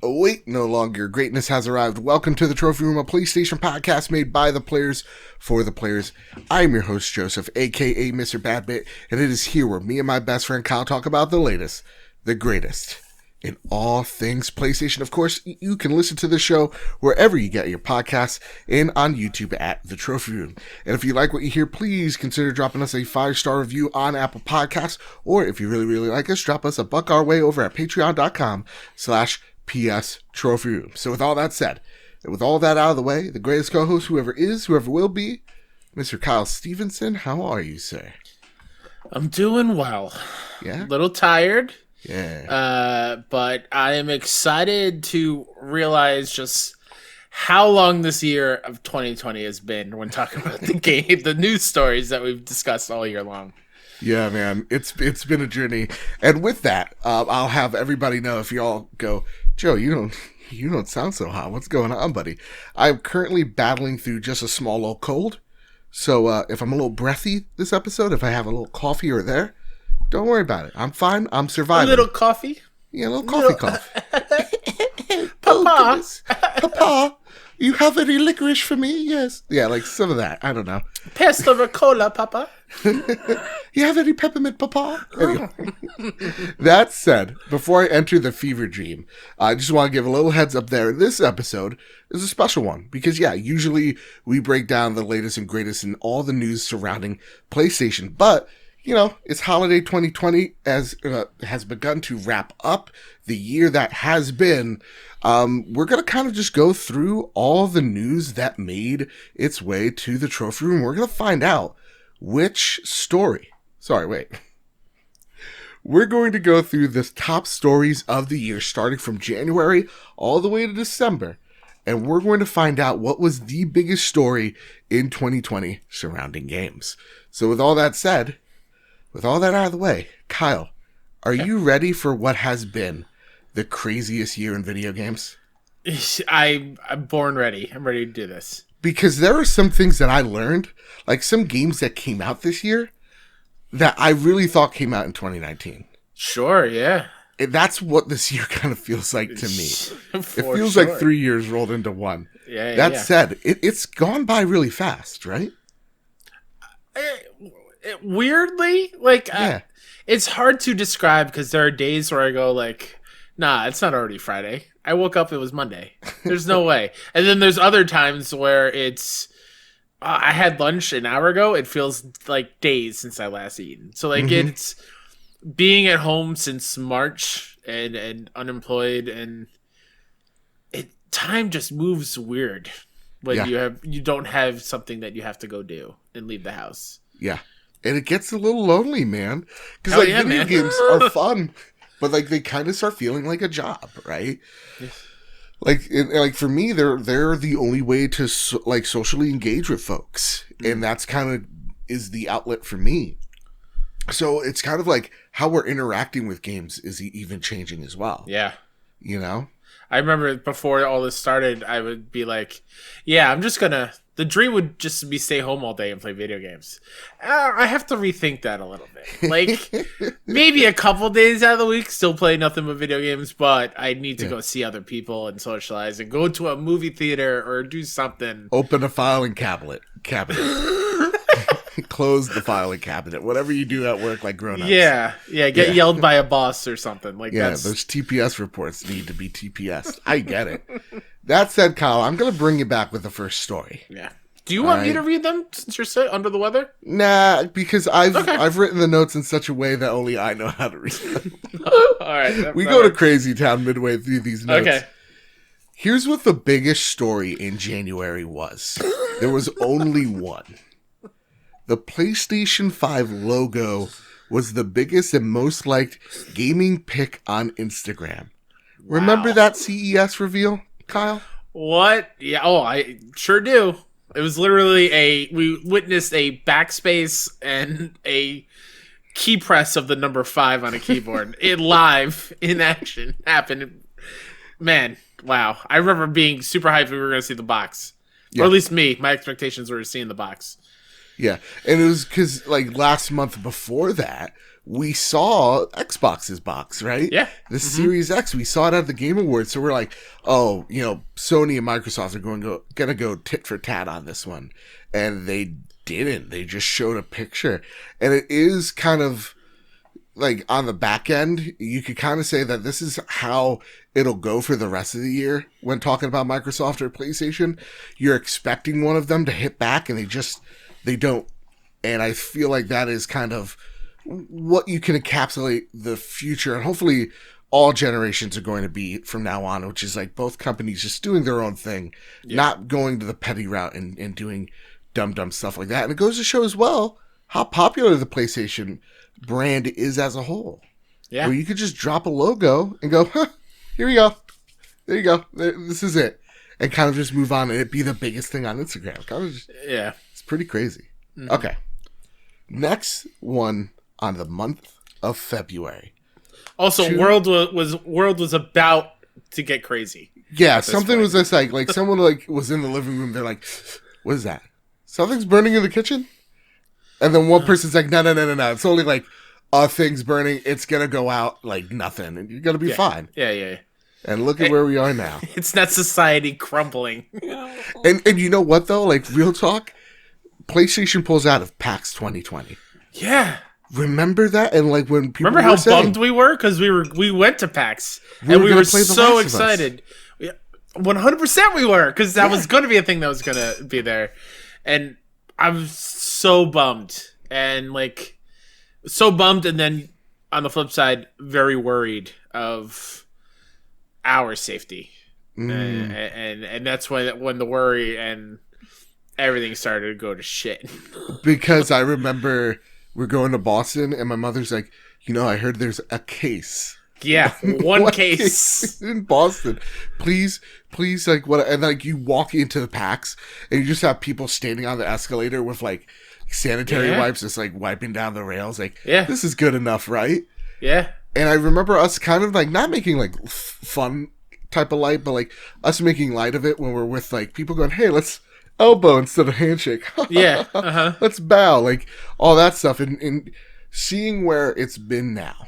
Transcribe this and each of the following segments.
Wait no longer. Greatness has arrived. Welcome to the Trophy Room, a PlayStation podcast made by the players for the players. I'm your host, Joseph, aka Mr. Badbit, and it is here where me and my best friend Kyle talk about the latest, the greatest, in all things PlayStation. Of course, you can listen to the show wherever you get your podcasts and on YouTube at The Trophy Room. And if you like what you hear, please consider dropping us a 5-star review on Apple Podcasts, or if you really like us, drop us a buck our way over at patreon.com/PS Trophy Room. So with all that said, and with all that out of the way, the greatest co-host, whoever is, whoever will be, Mr. Kyle Stevenson, how are you, sir? I'm doing well. Yeah? A little tired. Yeah. But I am excited to realize just how long this year of 2020 has been when talking about the game, the news stories that we've discussed all year long. Yeah, man, it's been a journey. And with that, I'll have everybody know if y'all go, Joe, you don't sound so hot. What's going on, buddy? I'm currently battling through just a small little cold. So if I'm a little breathy this episode, if I have a little cough here or there, don't worry about it. I'm fine. I'm surviving. A little coffee? Yeah, a little coffee cough. Papa! Papa, you have any licorice for me? Yes. Yeah, like some of that. I don't know. Pass the cola, Papa. You have any peppermint, Papa? Anyway. That said, before I enter the fever dream, I just want to give a little heads up there. This episode is a special one because, yeah, usually we break down the latest and greatest in all the news surrounding PlayStation, but you know, it's holiday 2020 as has begun to wrap up the year that has been. We're going to kind of just go through all the news that made its way to the trophy room. We're going to find out which story. We're going to go through the top stories of the year, starting from January all the way to December. And we're going to find out what was the biggest story in 2020 surrounding games. So with all that said, with all that out of the way, Kyle, are you ready for what has been the craziest year in video games? I'm born ready. I'm ready to do this. Because there are some things that I learned, like some games that came out this year, that I really thought came out in 2019. Sure, yeah. And that's what this year kind of feels like to me. It feels sure. like 3 years rolled into one. Yeah. That said, it's gone by really fast, right? Weirdly, it's hard to describe because there are days where I go like, nah, it's not already Friday. I woke up, it was Monday. There's no way. And then there's other times where it's, I had lunch an hour ago. It feels like days since I last eaten. So it's being at home since March and unemployed, and time just moves weird when you don't have something that you have to go do and leave the house. Yeah. And it gets a little lonely, man. Because video games are fun, but they kind of start feeling like a job, right? Yes. Like for me, they're the only way to socially engage with folks, and that's kind of is the outlet for me. So it's kind of like how we're interacting with games is even changing as well. Yeah, you know. I remember before all this started, I would be like, "Yeah, I'm just gonna." The dream would just be stay home all day and play video games. I have to rethink that a little bit. Like, maybe a couple days out of the week, still play nothing but video games, but I need to go see other people and socialize and go to a movie theater or do something. Open a filing cabinet. Close the filing cabinet. Whatever you do at work, like grown-ups. Yeah. Get yelled by a boss or something. Those TPS reports need to be TPS. I get it. That said, Kyle, I'm going to bring you back with the first story. Yeah. Do you want me to read them since you're under the weather? Nah, because I've written the notes in such a way that only I know how to read them. All right. We go to Crazy Town midway through these notes. Okay. Here's what the biggest story in January was. There was only one. The PlayStation 5 logo was the biggest and most liked gaming pic on Instagram. Wow. Remember that CES reveal, Kyle? What? Yeah. Oh, I sure do. It was literally we witnessed a backspace and a key press of the number 5 on a keyboard. It live in action happened. Man, wow. I remember being super hyped we were going to see the box. Yeah. Or at least me. My expectations were seeing the box. Yeah. And it was because, last month before that, we saw Xbox's box, right? Yeah. The Series X, we saw it at the Game Awards. So we're like, oh, Sony and Microsoft are gonna go tit for tat on this one. And they didn't. They just showed a picture. And it is kind of like on the back end, you could kind of say that this is how it'll go for the rest of the year when talking about Microsoft or PlayStation. You're expecting one of them to hit back and they don't. And I feel like that is kind of what you can encapsulate the future, and hopefully all generations are going to be from now on, which is like both companies just doing their own thing, not going to the petty route and doing dumb stuff like that. And it goes to show as well how popular the PlayStation brand is as a whole. Yeah. Where you could just drop a logo and go, here we go. There you go. This is it. And kind of just move on and it be the biggest thing on Instagram. It's pretty crazy. Mm-hmm. Okay. Next one on the month of February. Also, World was about to get crazy. Yeah, something was just like someone was in the living room. They're like, "What is that? Something's burning in the kitchen?" And then one person's like, "No. It's only like thing's burning. It's gonna go out like nothing, and you're gonna be fine." Yeah. And look at where we are now. It's not society crumbling. And you know what though? Like real talk, PlayStation pulls out of PAX 2020. Yeah. Remember that? And like when people remember how bummed we were because we went to PAX and we were so excited. 100% we were because that was going to be a thing that was going to be there, and I'm so bummed and then on the flip side, very worried of our safety, and that's when the worry and everything started to go to shit. Because I remember. We're going to Boston, and my mother's like, I heard there's a case. Yeah, one case in Boston. Please, like what? And like you walk into the PAX, and you just have people standing on the escalator with like sanitary wipes, just like wiping down the rails. Like, this is good enough, right? Yeah. And I remember us kind of like not making like fun type of light, but like us making light of it when we're with like people going, hey, let's elbow instead of handshake. Yeah. Let's bow. Like all that stuff. And seeing where it's been now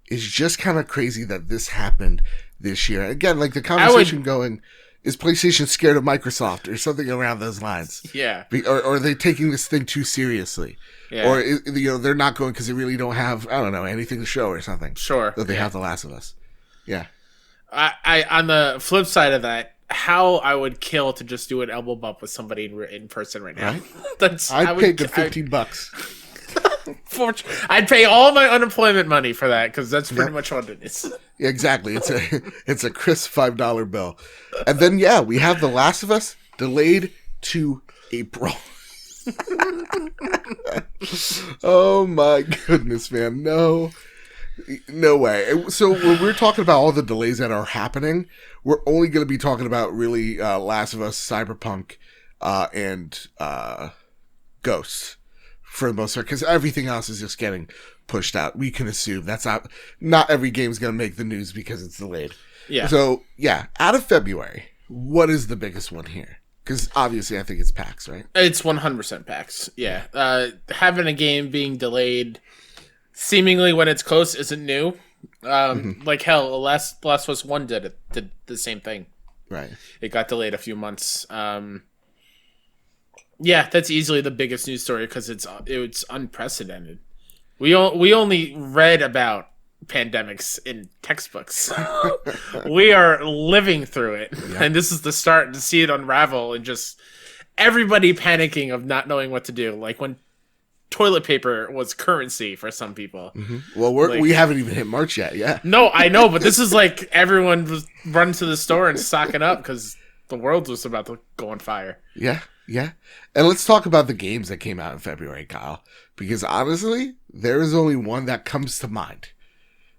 is just kind of crazy that this happened this year. Again, like the conversation going, is PlayStation scared of Microsoft or something around those lines? Yeah. Or are they taking this thing too seriously? Yeah. Or, they're not going because they really don't have, I don't know, anything to show or something. Sure. That they have The Last of Us. Yeah. I on the flip side of that, how I would kill to just do an elbow bump with somebody in person right now. Right? I'd pay the $15. I'd pay all my unemployment money for that because that's pretty much what it is. Yeah, exactly. It's a crisp $5 bill. And then we have The Last of Us delayed to April. Oh my goodness, man. No way. So when we're talking about all the delays that are happening, we're only going to be talking about really Last of Us, Cyberpunk, and Ghosts for the most part, because everything else is just getting pushed out. We can assume that's not every game's going to make the news because it's delayed. Yeah. So out of February, what is the biggest one here? Because obviously I think it's PAX, right? It's 100% PAX. Yeah. Having a game being delayed seemingly when it's close isn't new. Like hell, Last of Us 1 did the same thing. Right. It got delayed a few months. Yeah, that's easily the biggest news story because it's unprecedented. We only read about pandemics in textbooks. We are living through it, and this is the start to see it unravel and just everybody panicking of not knowing what to do. Like when toilet paper was currency for some people. Mm-hmm. Well, we haven't even hit March yet. Yeah. No, I know, but this is like everyone was running to the store and stocking up because the world was about to go on fire. Yeah. And let's talk about the games that came out in February, Kyle, because honestly, there is only one that comes to mind,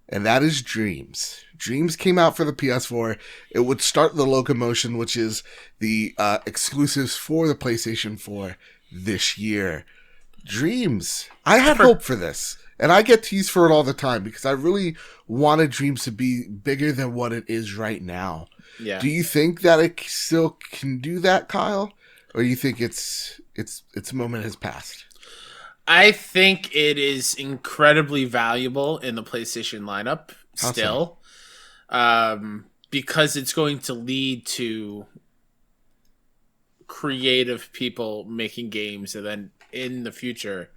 and that is Dreams. Dreams came out for the PS4. It would start the locomotion, which is the exclusives for the PlayStation 4 this year. Dreams. I had hope for this, and I get teased for it all the time because I really wanted Dreams to be bigger than what it is right now. Yeah. Do you think that it still can do that, Kyle? Or you think its moment has passed? I think it is incredibly valuable in the PlayStation lineup still, because it's going to lead to creative people making games, and then in the future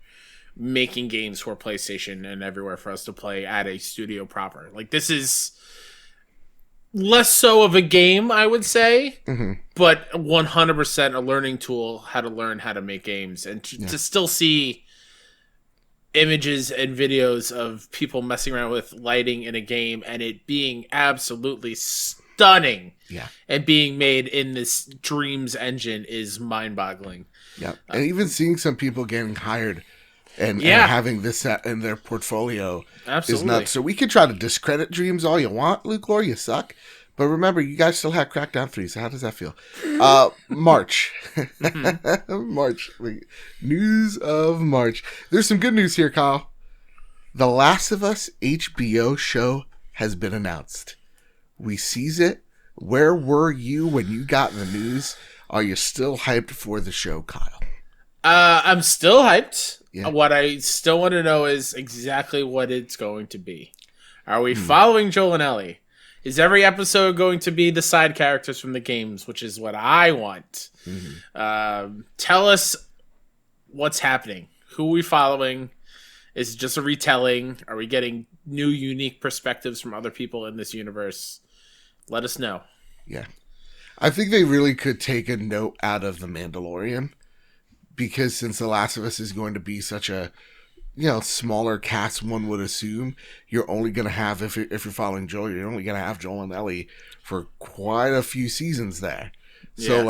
making games for PlayStation and everywhere for us to play at a studio proper. Like, this is less so of a game, I would say, but 100% a learning tool how to learn how to make games, and to still see images and videos of people messing around with lighting in a game and it being absolutely stunning and being made in this Dreams engine is mind-boggling. Yeah, and even seeing some people getting hired and having this in their portfolio is nuts. So we can try to discredit Dreams all you want, Luke Lore, you suck. But remember, you guys still had Crackdown 3, so how does that feel? March. March. News of March. There's some good news here, Kyle. The Last of Us HBO show has been announced. We sees it. Where were you when you got the news? Are you still hyped for the show, Kyle? I'm still hyped. Yeah. What I still want to know is exactly what it's going to be. Are we following Joel and Ellie? Is every episode going to be the side characters from the games, which is what I want? Tell us what's happening. Who are we following? Is it just a retelling? Are we getting new, unique perspectives from other people in this universe? Let us know. Yeah. I think they really could take a note out of The Mandalorian, because since The Last of Us is going to be such a smaller cast, one would assume you're only going to have, if you're following Joel, you're only going to have Joel and Ellie for quite a few seasons there. So,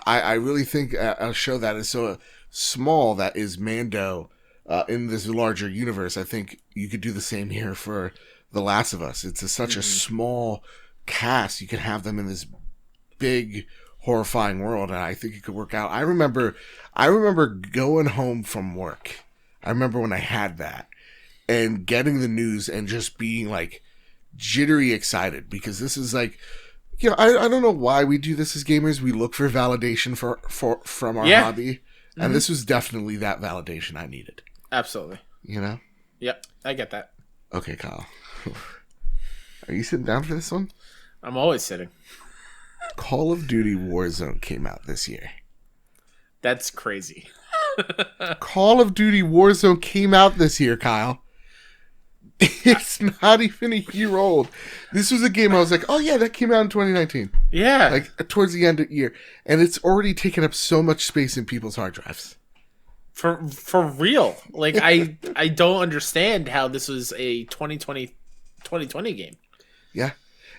I really think a show that is so small, that is Mando in this larger universe, I think you could do the same here for The Last of Us. It's such a small cast. You can have them in this big, horrifying world, and I think it could work out. I remember going home from work. I remember when I had that and getting the news and just being like jittery excited, because this is like, I don't know why we do this as gamers. We look for validation from our hobby. And this was definitely that validation I needed. Absolutely. Yep. I get that. Okay, Kyle. Are you sitting down for this one? I'm always sitting. Call of Duty Warzone came out this year. That's crazy. Call of Duty Warzone came out this year, Kyle. It's not even a year old. This was a game I was like, oh yeah, that came out in 2019. Yeah. Like towards the end of the year. And it's already taken up so much space in people's hard drives. For real. Like, I don't understand how this was a 2020 game. Yeah.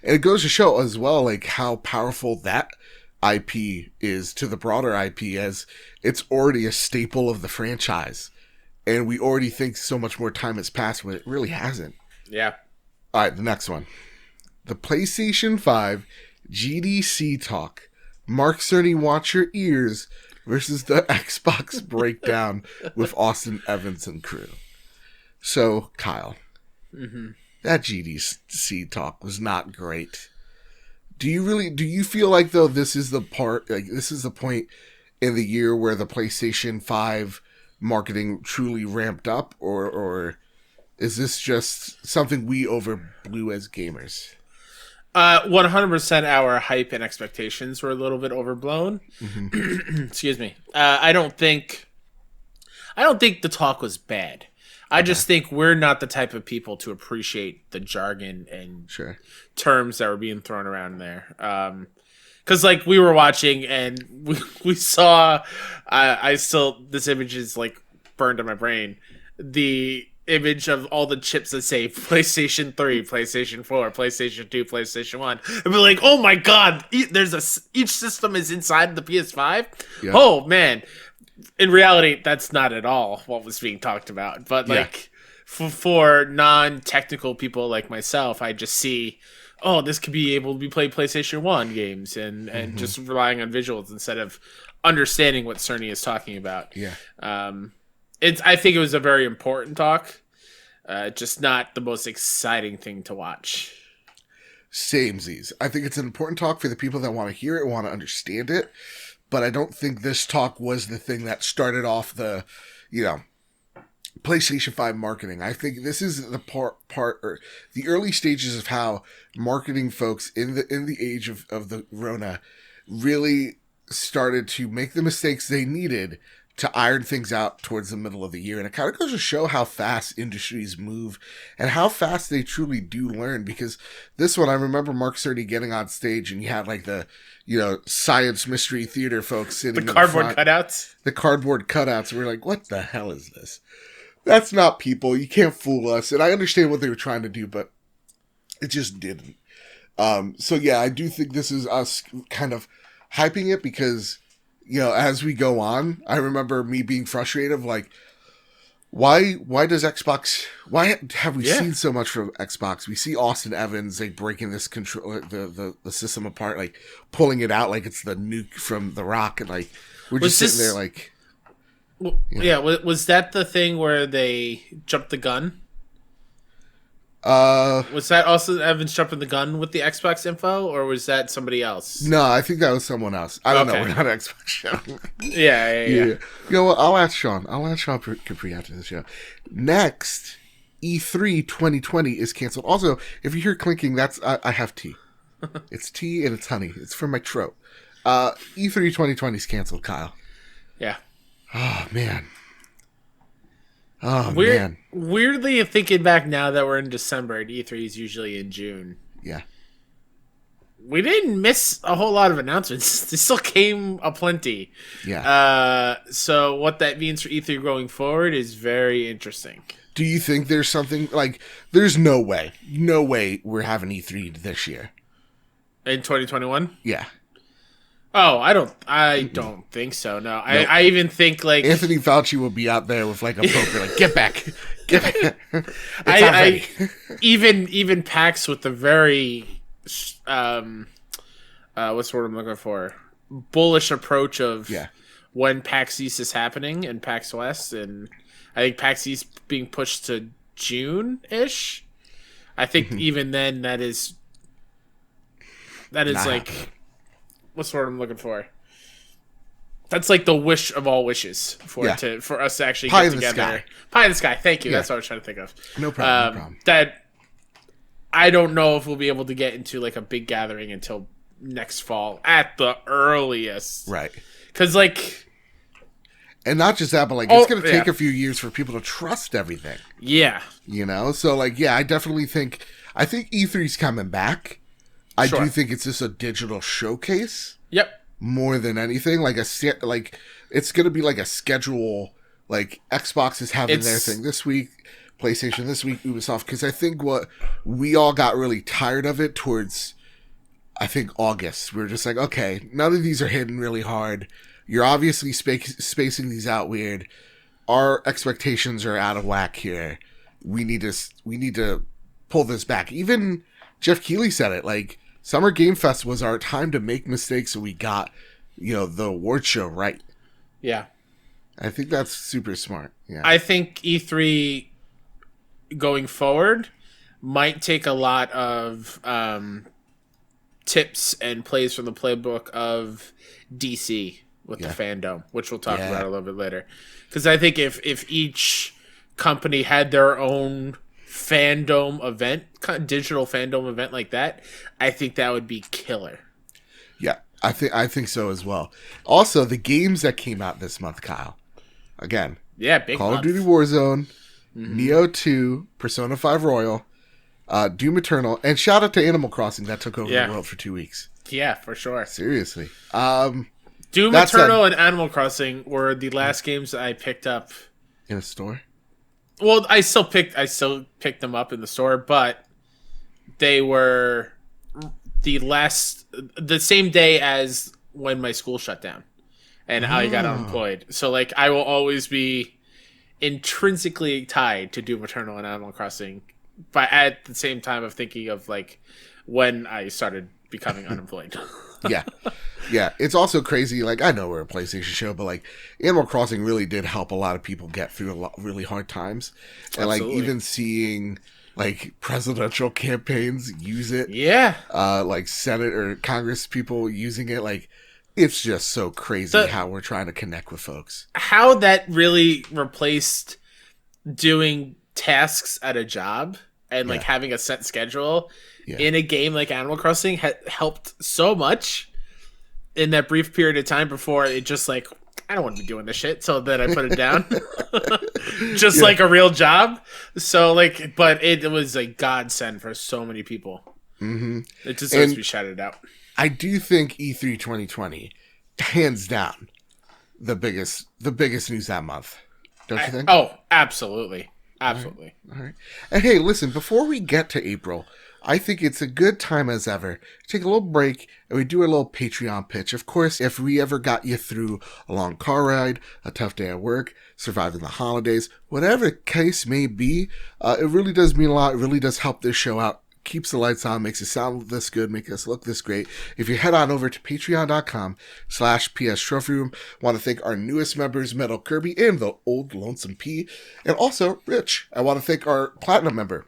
And it goes to show as well, like, how powerful that IP is to the broader IP, as it's already a staple of the franchise. And we already think so much more time has passed when it really hasn't. Yeah. All right, the next one. The PlayStation 5 GDC talk. Mark Cerny, watch your ears, versus the Xbox breakdown with Austin Evans and crew. So, Kyle, that GDC talk was not great. Do you feel like, though, this is the point in the year where the PlayStation 5 marketing truly ramped up, or is this just something we overblew as gamers? 100% our hype and expectations were a little bit overblown. Excuse me. I don't think the talk was bad. I just think we're not the type of people to appreciate the jargon and terms that were being thrown around there. Because, like, we were watching and we saw, this image is, like, burned in my brain. The image of all the chips that say PlayStation 3, PlayStation 4, PlayStation 2, PlayStation 1. And we're like, oh my god, each system is inside the PS5? Yeah. Oh, man. In reality, that's not at all what was being talked about. But, like, for non-technical people like myself, I just see, oh, this could be able to be played PlayStation 1 games and just relying on visuals instead of understanding what Cerny is talking about. Yeah. I think it was a very important talk, just not the most exciting thing to watch. Samesies. I think it's an important talk for the people that want to hear it, want to understand it, but I don't think this talk was the thing that started off the, PlayStation 5 marketing. I think this is the part or the early stages of how marketing folks in the age of the Rona really started to make the mistakes they needed to iron things out towards the middle of the year. And it kind of goes to show how fast industries move and how fast they truly do learn. Because this one, I remember Mark Cerny getting on stage and you had like the, science mystery theater folks sitting the cardboard cutouts. The cardboard cutouts. We're like, what the hell is this? That's not people. You can't fool us. And I understand what they were trying to do, but it just didn't. So yeah, I do think this is us kind of hyping it because, as we go on, I remember me being frustrated of like, why does Xbox, why have we seen so much from Xbox? We see Austin Evans, like breaking this control, the system apart, like pulling it out like it's the nuke from The Rock. And like, we're just sitting there like, was that the thing where they jumped the gun? Was that Austin Evans jumping the gun with the Xbox info, or was that somebody else? No, I think that was someone else. I don't know. We're not an Xbox show. Yeah. You know what? I'll ask Sean. Capri after the show. Next, E3 2020 is canceled. Also, if you hear clinking, that's I have tea. It's tea and it's honey. It's for my throat. E3 2020 is canceled, Kyle. Yeah. Oh, man. Man. Weirdly, thinking back now that we're in December and E3 is usually in June. Yeah. We didn't miss a whole lot of announcements. There still came aplenty. Yeah. So what that means for E3 going forward is very interesting. Do you think there's something, like, there's no way we're having E3 this year? In 2021? Yeah. Oh, I don't think so. No, nope. I even think like Anthony Fauci will be out there with like a poker, like get back. Even PAX with the very what's the word I'm looking for? Bullish approach of when PAX East is happening and PAX West, and I think PAX East being pushed to June-ish. I think even then that is like. What's the word I'm looking for? That's like the wish of all wishes for us to actually Pie get together. Pie in the sky. Thank you. Yeah. That's what I was trying to think of. No problem. That I don't know if we'll be able to get into like a big gathering until next fall at the earliest. Right. Because like, and not just that, but like it's going to take a few years for people to trust everything. Yeah. So like I definitely think E3's coming back. I do think it's just a digital showcase. Yep. More than anything, like it's gonna be like a schedule. Like Xbox is having their thing this week, PlayStation this week, Ubisoft. Because I think what we all got really tired of it towards, I think August. We were just like, okay, none of these are hitting really hard. You're obviously spacing these out weird. Our expectations are out of whack here. We need to pull this back. Even Jeff Keighley said it, like. Summer Game Fest was our time to make mistakes, so we got, the award show right. Yeah. I think that's super smart. Yeah. I think E3 going forward might take a lot of tips and plays from the playbook of DC with the fandom, which we'll talk about a little bit later. Because I think if each company had their own fandom event, digital fandom event like that, I think that would be killer. Yeah, I think so as well. Also, the games that came out this month, Kyle. Again, big Call month. of Duty Warzone, Neo 2, Persona 5 Royal, Doom Eternal, and shout out to Animal Crossing that took over the world for 2 weeks. Yeah, for sure. Seriously. Doom Eternal and Animal Crossing were the last games that I picked up in a store. Well, I still picked them up in the store, but they were the same day as when my school shut down and I got unemployed. So like I will always be intrinsically tied to Doom Eternal and Animal Crossing, but at the same time of thinking of like when I started becoming unemployed. Yeah, it's also crazy. Like, I know we're a PlayStation show, but like, Animal Crossing really did help a lot of people get through a lot really hard times, and like even seeing like presidential campaigns use it, like Senate or Congress people using it, like it's just so crazy how we're trying to connect with folks. How that really replaced doing tasks at a job and like having a set schedule in a game like Animal Crossing helped so much in that brief period of time before it just like, I don't want to be doing this shit, so then I put it down. Just like a real job. So like, but it was a godsend for so many people. Mm-hmm. It deserves to be shouted out. I do think E3 2020, hands down, the biggest news that month. Don't you think? Oh, absolutely. Absolutely. All right. And hey, listen, before we get to April, I think it's a good time as ever to take a little break and we do a little Patreon pitch. Of course, if we ever got you through a long car ride, a tough day at work, surviving the holidays, whatever the case may be, it really does mean a lot. It really does help this show out. Keeps the lights on, makes it sound this good, makes us look this great. If you head on over to patreon.com/PS Trophy Room, want to thank our newest members, Metal Kirby and the Old Lonesome P, and also Rich. I want to thank our platinum member,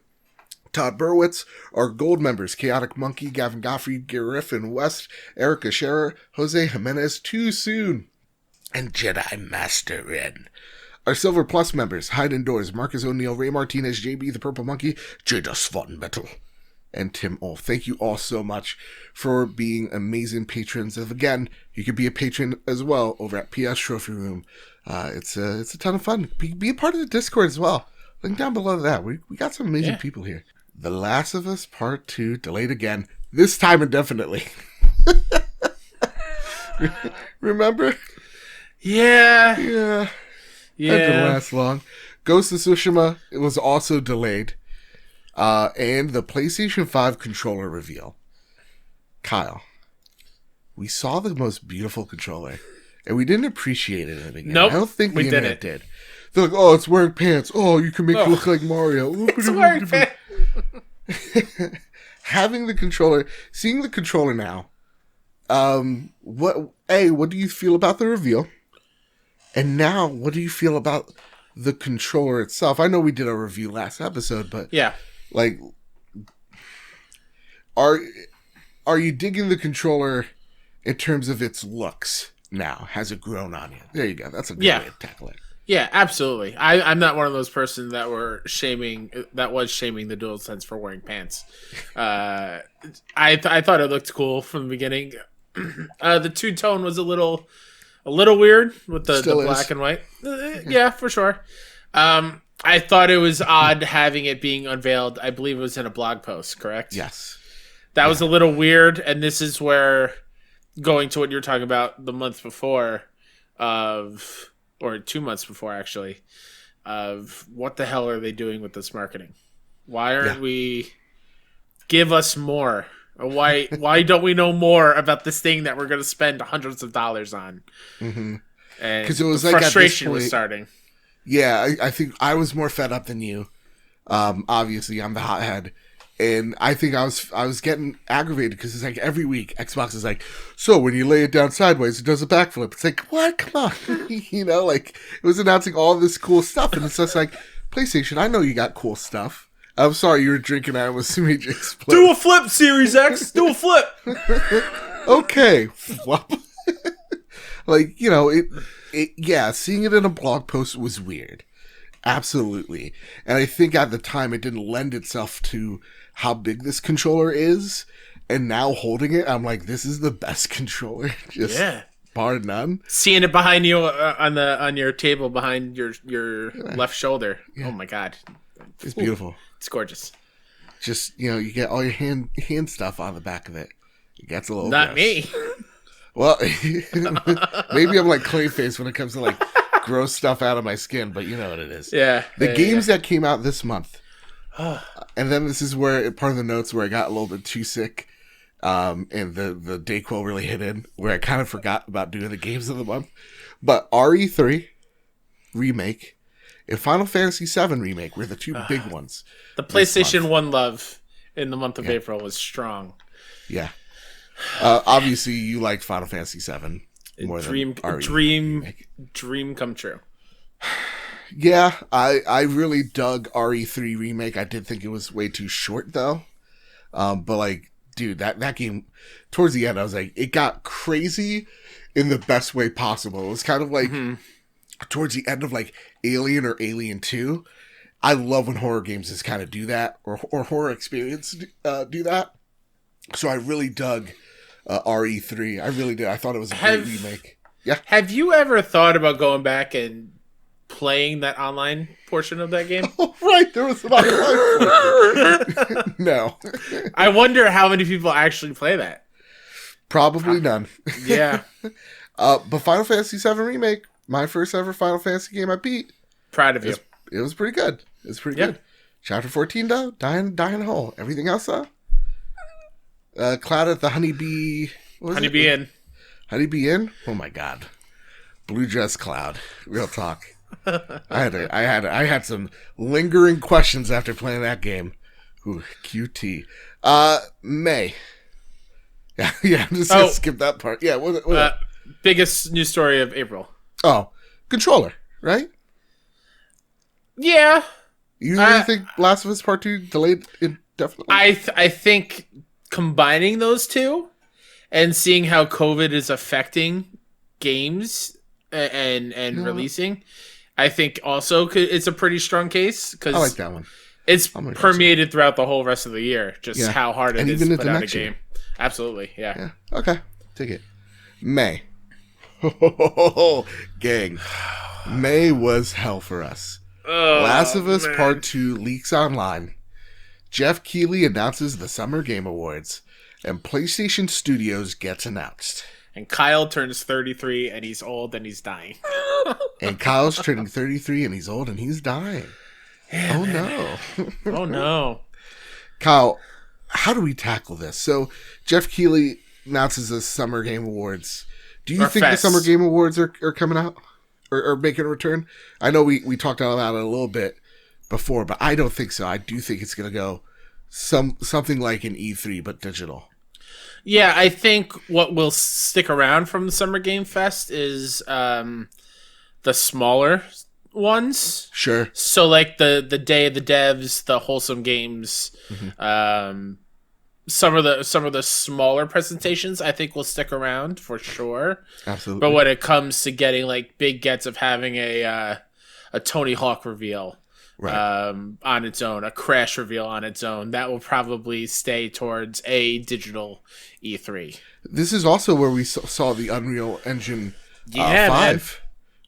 Todd Burwitz, our gold members, Chaotic Monkey, Gavin Godfrey, Griffin West, Erica Scherer, Jose Jimenez, Too Soon, and Jedi Master Ren. Our Silver Plus members, Hide Indoors, Marcus O'Neill, Ray Martinez, JB the Purple Monkey, Jada Swan Metal, and Tim Olf. Thank you all so much for being amazing patrons. And again, you could be a patron as well over at PS Trophy Room. It's a ton of fun. Be a part of the Discord as well. Link down below that. We got some amazing people here. The Last of Us Part 2 delayed again. This time indefinitely. Remember? Yeah. That didn't last long. Ghost of Tsushima, it was also delayed. And the PlayStation 5 controller reveal. Kyle, we saw the most beautiful controller, and we didn't appreciate it in the game. Nope, I don't think we the didn't. internet did. They're like, oh, it's wearing pants. Oh, you can make it look like Mario. It's wearing pants. Having the controller, seeing the controller now, what do you feel about the reveal? And now, what do you feel about the controller itself? I know we did a review last episode, but like, are you digging the controller in terms of its looks now? Has it grown on you? There you go. That's a good way to tackle it. Yeah, absolutely. I'm not one of those persons that was shaming the DualSense for wearing pants. I thought it looked cool from the beginning. The two-tone was a little weird with the black and white. Yeah, for sure. I thought it was odd having it being unveiled. I believe it was in a blog post, correct? Yes. That was a little weird, and this is where, going to what you were talking about the month before, or 2 months before, actually, of what the hell are they doing with this marketing? Why aren't we... Give us more. Why don't we know more about this thing that we're going to spend hundreds of dollars on? Mm-hmm. And it was like frustration was starting. Yeah, I think I was more fed up than you. Obviously, I'm the hothead. And I think I was getting aggravated because it's like every week Xbox is like, so when you lay it down sideways, it does a backflip. It's like, what? Come on. Like it was announcing all this cool stuff. And it's just like, PlayStation, I know you got cool stuff. I'm sorry you were drinking out with Sumage Explode. Do a flip, Series X. Do a flip. Okay. Flop. Like, seeing it in a blog post was weird. Absolutely. And I think at the time it didn't lend itself to how big this controller is. And now holding it, I'm like, this is the best controller. Just bar none. Seeing it behind you on your table behind your left shoulder. Yeah. Oh my God. It's beautiful. It's gorgeous. Just, you get all your hand stuff on the back of it. It gets a little Not gross. me. Well, maybe I'm like Clayface when it comes to like gross stuff out of my skin, but you know what it is. Yeah. The games that came out this month. And then this is where part of the notes where I got a little bit too sick. And the Dayquil really hit in where I kind of forgot about doing the games of the month. But RE3 Remake and Final Fantasy VII Remake were the two big ones. The PlayStation 1 love in the month of April was strong. Yeah. Obviously, you liked Final Fantasy VII more than dream come true. Yeah, I really dug RE3 Remake. I did think it was way too short, though. But, like, dude, that game, towards the end, I was like, it got crazy in the best way possible. It was kind of like towards the end of like Alien or Alien 2. I love when horror games just kind of do that, or horror experience do that. So I really dug RE3. I really did. I thought it was a great remake. Yeah. Have you ever thought about going back and playing that online portion of that game? Oh, right. There was an online portion. No. I wonder how many people actually play that. Probably none. Yeah. But Final Fantasy VII Remake, my first ever Final Fantasy game I beat. Proud of you. It was pretty good. It was pretty good. Chapter 14, though, dying a hole. Everything else, though? Cloud at the Honeybee... Honeybee Inn. Honeybee Inn? Oh, my God. Blue Dress Cloud. Real talk. I had some lingering questions after playing that game. Ooh, QT. May. Yeah, I'm just going to skip that part. Yeah, what biggest news story of April. Oh, controller, right? Yeah. You really think Last of Us Part 2 delayed indefinitely? I think combining those two and seeing how COVID is affecting games and releasing, I think also it's a pretty strong case. Because I like that one. It's permeated throughout the whole rest of the year, just how hard it is to put out a game. Year. Absolutely, yeah. Okay, take it. May. Gang. May was hell for us. Last of Us Part 2 leaks online. Jeff Keighley announces the Summer Game Awards. And PlayStation Studios gets announced. And Kyle turns 33 and he's old and he's dying. And Kyle's turning 33 and he's old and he's dying. Yeah, oh, man. No. Oh, no. Kyle, how do we tackle this? So, Jeff Keighley announces the Summer Game Awards. Do you think the Summer Game Awards are coming out? Or making a return? I know we talked about it a little bit before, but I don't think so. I do think it's going to go something like an E3, but digital. Yeah, I think what will stick around from the Summer Game Fest is the smaller ones. Sure. So like the Day of the Devs, the Wholesome Games, some of the smaller presentations I think will stick around for sure. Absolutely. But when it comes to getting like big gets of having a Tony Hawk reveal on its own, a Crash reveal on its own, that will probably stay towards a digital E3. This is also where we saw the Unreal Engine 5, man.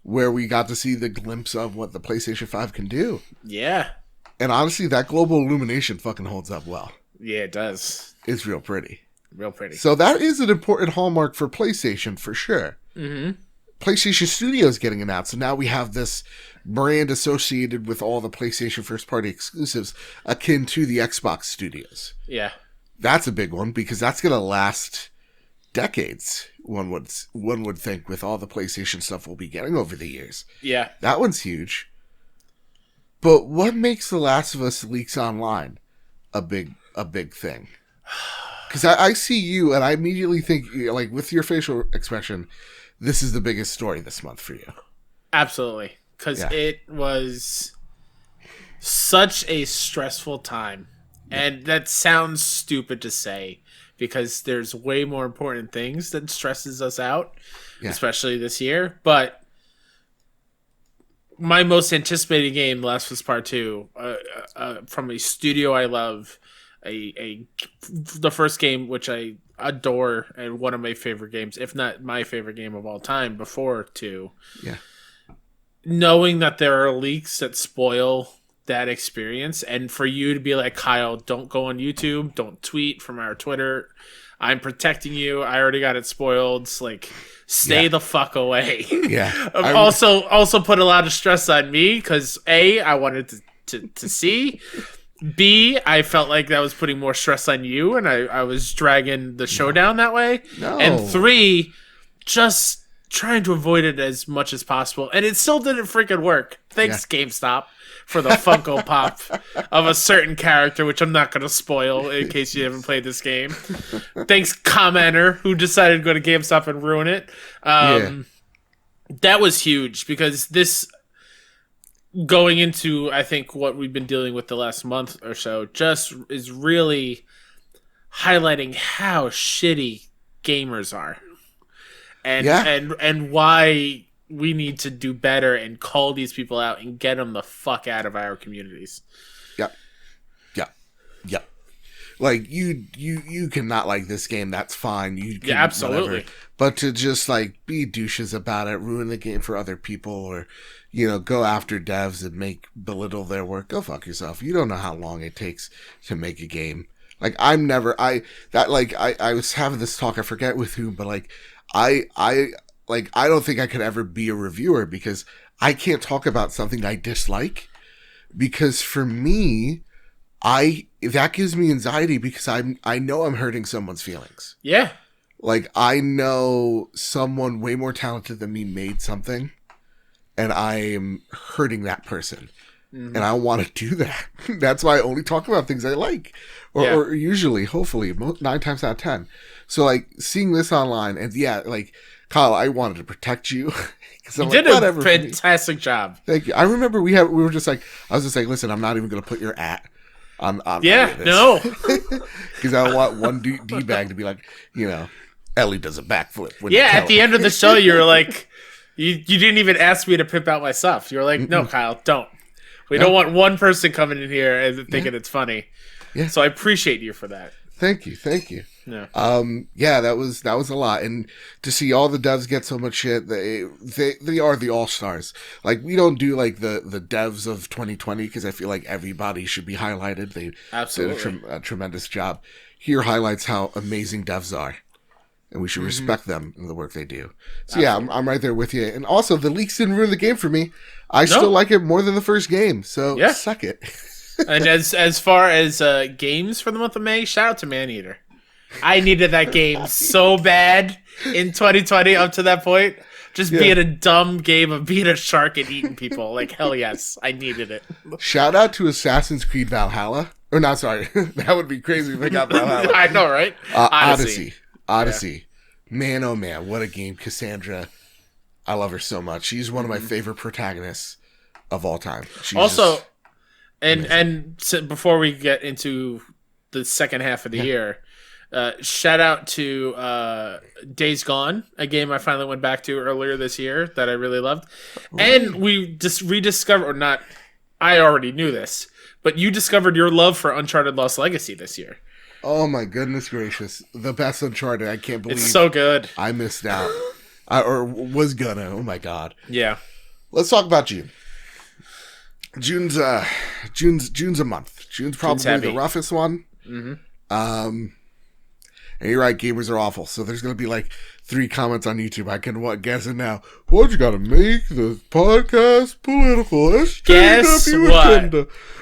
Where we got to see the glimpse of what the PlayStation 5 can do. Yeah. And honestly, that global illumination fucking holds up well. Yeah, it does. It's real pretty. Real pretty. So that is an important hallmark for PlayStation, for sure. Mm-hmm. PlayStation Studios getting announced, and now we have this brand associated with all the PlayStation first-party exclusives akin to the Xbox Studios. Yeah. That's a big one, because that's going to last decades, one would think, with all the PlayStation stuff we'll be getting over the years. Yeah. That one's huge. But what makes The Last of Us leaks online a big thing? Because I see you, and I immediately think, like, with your facial expression, this is the biggest story this month for you. Absolutely. Because it was such a stressful time. Yeah. And that sounds stupid to say, because there's way more important things that stresses us out, especially this year. But my most anticipated game, The Last of Us Part 2, from a studio I love, the first game which I adore and one of my favorite games, if not my favorite game of all time before 2. Yeah. Knowing that there are leaks that spoil that experience, and for you to be like, Kyle, don't go on YouTube, don't tweet from our Twitter. I'm protecting you. I already got it spoiled. Like, stay the fuck away. Yeah. Also put a lot of stress on me because A, I wanted to see. B, I felt like that was putting more stress on you, and I was dragging the show down that way. No. And 3, just trying to avoid it as much as possible. And it still didn't freaking work. Thanks, GameStop, for the Funko Pop of a certain character, which I'm not going to spoil in case you haven't played this game. Thanks, commenter, who decided to go to GameStop and ruin it. That was huge, because this, going into, I think, what we've been dealing with the last month or so, just is really highlighting how shitty gamers are. And why we need to do better and call these people out and get them the fuck out of our communities. Yep. Yep. Yep. Like, you cannot like this game, that's fine. You can, absolutely. Whatever. But to just, like, be douches about it, ruin the game for other people, or, go after devs and belittle their work, go fuck yourself. You don't know how long it takes to make a game. Like, I was having this talk, I forget with whom, but, like, I don't think I could ever be a reviewer because I can't talk about something I dislike, because for me, that gives me anxiety because I know I'm hurting someone's feelings. Yeah. Like, I know someone way more talented than me made something, and I'm hurting that person. Mm-hmm. And I want to do that. That's why I only talk about things I like. Or usually, hopefully, 9 times out of 10. So, like, seeing this online, and like, Kyle, I wanted to protect you. You did a fantastic job. Thank you. I remember I was just like, listen, I'm not even going to put your at on no. Because I want one D-bag to be like, Ellie does a backflip. At the end of the show, you were like, you didn't even ask me to pimp out my stuff. You were like, no, Kyle, don't. We don't want one person coming in here and thinking it's funny. Yeah. So I appreciate you for that. Thank you. Yeah. That was a lot, and to see all the devs get so much shit, they are the all-stars. Like, we don't do like the devs of 2020 because I feel like everybody should be highlighted. They did a tremendous job. Here highlights how amazing devs are, and we should respect them and the work they do. So I'm right there with you. And also, the leaks didn't ruin the game for me. I still like it more than the first game. So suck it. And as far as games for the month of May, shout out to Maneater. I needed that game so bad in 2020 up to that point. Just being a dumb game of being a shark and eating people. Like, hell yes, I needed it. Shout out to Assassin's Creed Valhalla. Or not, sorry. That would be crazy if I got Valhalla. I know, right? Odyssey. Yeah. Man, oh man, what a game. Cassandra. I love her so much. She's one of my favorite protagonists of all time. She's also... And before we get into the second half of the year, shout out to Days Gone, a game I finally went back to earlier this year that I really loved. And we just rediscovered, or not, I already knew this, but you discovered your love for Uncharted Lost Legacy this year. Oh my goodness gracious. The best Uncharted. I can't believe it's so good. I missed out. Or was gonna. Oh my god. Yeah. Let's talk about June. June's a month. June's probably the roughest one. Mm-hmm. And you're right, gamers are awful. So there's gonna be like 3 comments on YouTube. I can guess it now. What, you gotta make the podcast political? Guess what?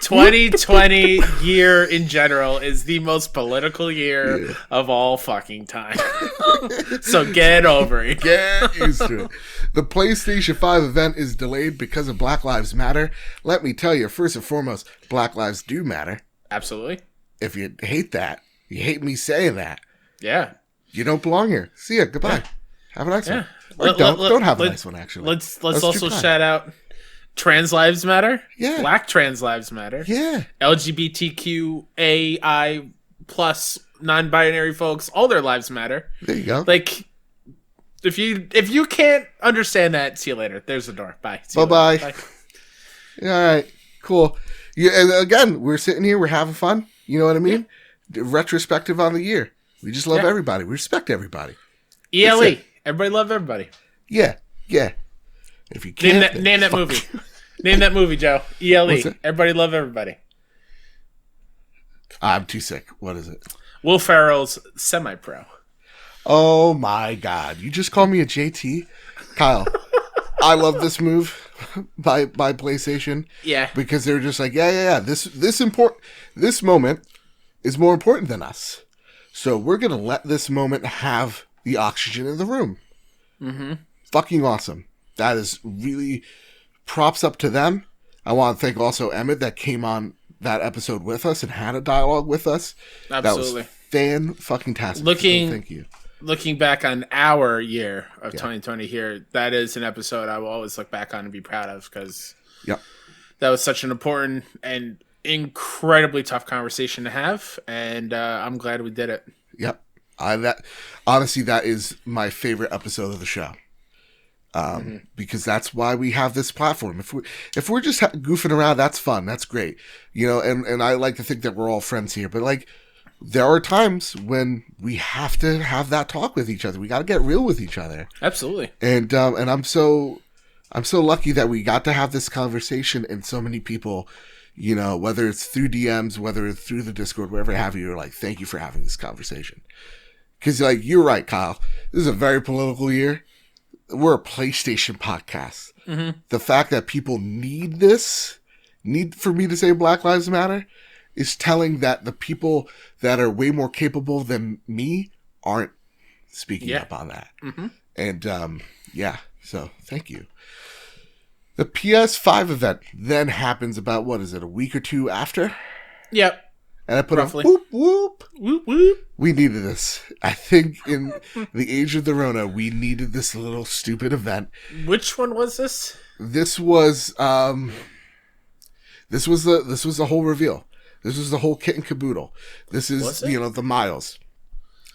2020 year in general is the most political year of all fucking time. So get over it. Get used to it. The PlayStation 5 event is delayed because of Black Lives Matter. Let me tell you, first and foremost, Black Lives do matter. Absolutely. If you hate that, you hate me saying that. Yeah. You don't belong here. See ya. Goodbye. Yeah. Have a nice one. Or don't have a nice one, actually. Let's also shout out Trans Lives Matter. Yeah. Black Trans Lives Matter. Yeah. LGBTQAI plus non-binary folks, all their lives matter. There you go. Like, if you can't understand that, see you later. There's the door. Bye. Bye-bye. Bye. All right. Cool. Yeah, and again, we're sitting here. We're having fun. You know what I mean? Yeah. Retrospective on the year. We just love everybody. We respect everybody. ELE. Everybody love everybody. Yeah. If you can't... Name that movie. Name that movie, Joe. ELE. Everybody love everybody. I'm too sick. What is it? Will Ferrell's Semi-Pro. Oh my God. You just called me a JT? Kyle, I love this move by PlayStation. Yeah. Because they're just like, this moment is more important than us. So we're going to let this moment have the oxygen in the room. Mm-hmm. Fucking awesome. That is really props up to them. I want to thank also Emmett that came on that episode with us and had a dialogue with us. Absolutely. That was fan-fucking-tastic. Thank you. Looking back on our year of 2020 here, that is an episode I will always look back on and be proud of because that was such an important and incredibly tough conversation to have, and I'm glad we did it. Yep. Honestly, that is my favorite episode of the show. Because that's why we have this platform. If we're just goofing around, that's fun. That's great. You know, and I like to think that we're all friends here, but like, there are times when we have to have that talk with each other. We got to get real with each other. Absolutely. And I'm so lucky that we got to have this conversation, and so many people, you know, whether it's through DMs, whether it's through the Discord, wherever have you, are like, thank you for having this conversation. Because, like, you're right, Kyle. This is a very political year. We're a PlayStation podcast. Mm-hmm. The fact that people need for me to say Black Lives Matter is telling that the people that are way more capable than me aren't speaking up on that. Mm-hmm. And, so thank you. The PS5 event then happens about, what is it, a week or two after? Yep. And I put roughly. a whoop, whoop. Whoop, whoop. We needed this. I think in the age of the Rona, we needed this little stupid event. Which one was this? This was the whole reveal. This was the whole kit and caboodle. This is, you know, the Miles,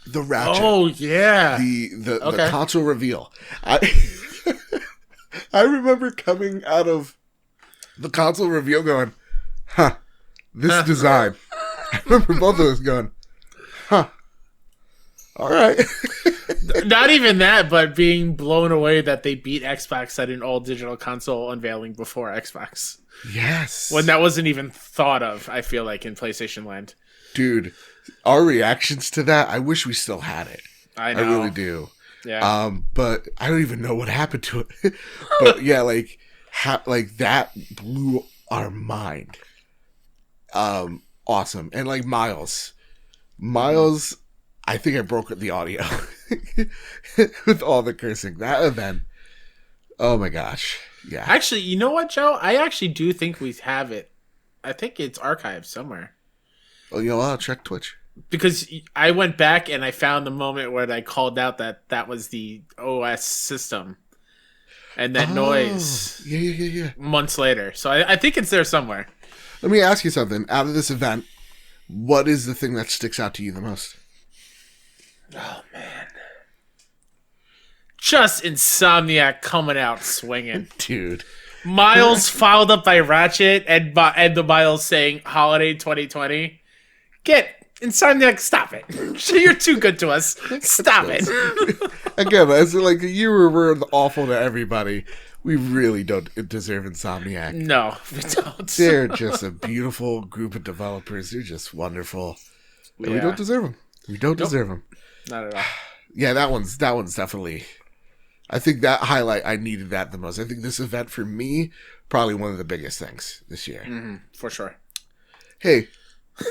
the Ratchet. Oh, yeah. The console reveal. I remember coming out of the console reveal going, this design. I remember both of us going, all right. Not even that, but being blown away that they beat Xbox at an all-digital console unveiling before Xbox. Yes. When that wasn't even thought of, I feel like, in PlayStation land. Dude, our reactions to that, I wish we still had it. I know. I really do. Yeah. But I don't even know what happened to it. But yeah, like that blew our mind. Awesome. And like Miles, I think I broke the audio with all the cursing. That event. Oh my gosh. Yeah. Actually, you know what, Joe? I actually do think we have it. I think it's archived somewhere. Oh, you know what? I'll check Twitch. Because I went back and I found the moment where I called out that was the OS system. And that noise. Yeah. Months later. So I think it's there somewhere. Let me ask you something. Out of this event, what is the thing that sticks out to you the most? Oh, man. Just Insomniac coming out swinging. Dude. Miles followed up by Ratchet and the Miles saying Holiday 2020. Insomniac, stop it. You're too good to us. Stop it. Again, as like a year where we're awful to everybody, we really don't deserve Insomniac. No, we don't. They're just a beautiful group of developers. They're just wonderful. And we don't deserve them. We don't deserve them. Not at all. Yeah, that one's definitely... I think that highlight, I needed that the most. I think this event, for me, probably one of the biggest things this year. Mm-hmm, for sure. Hey,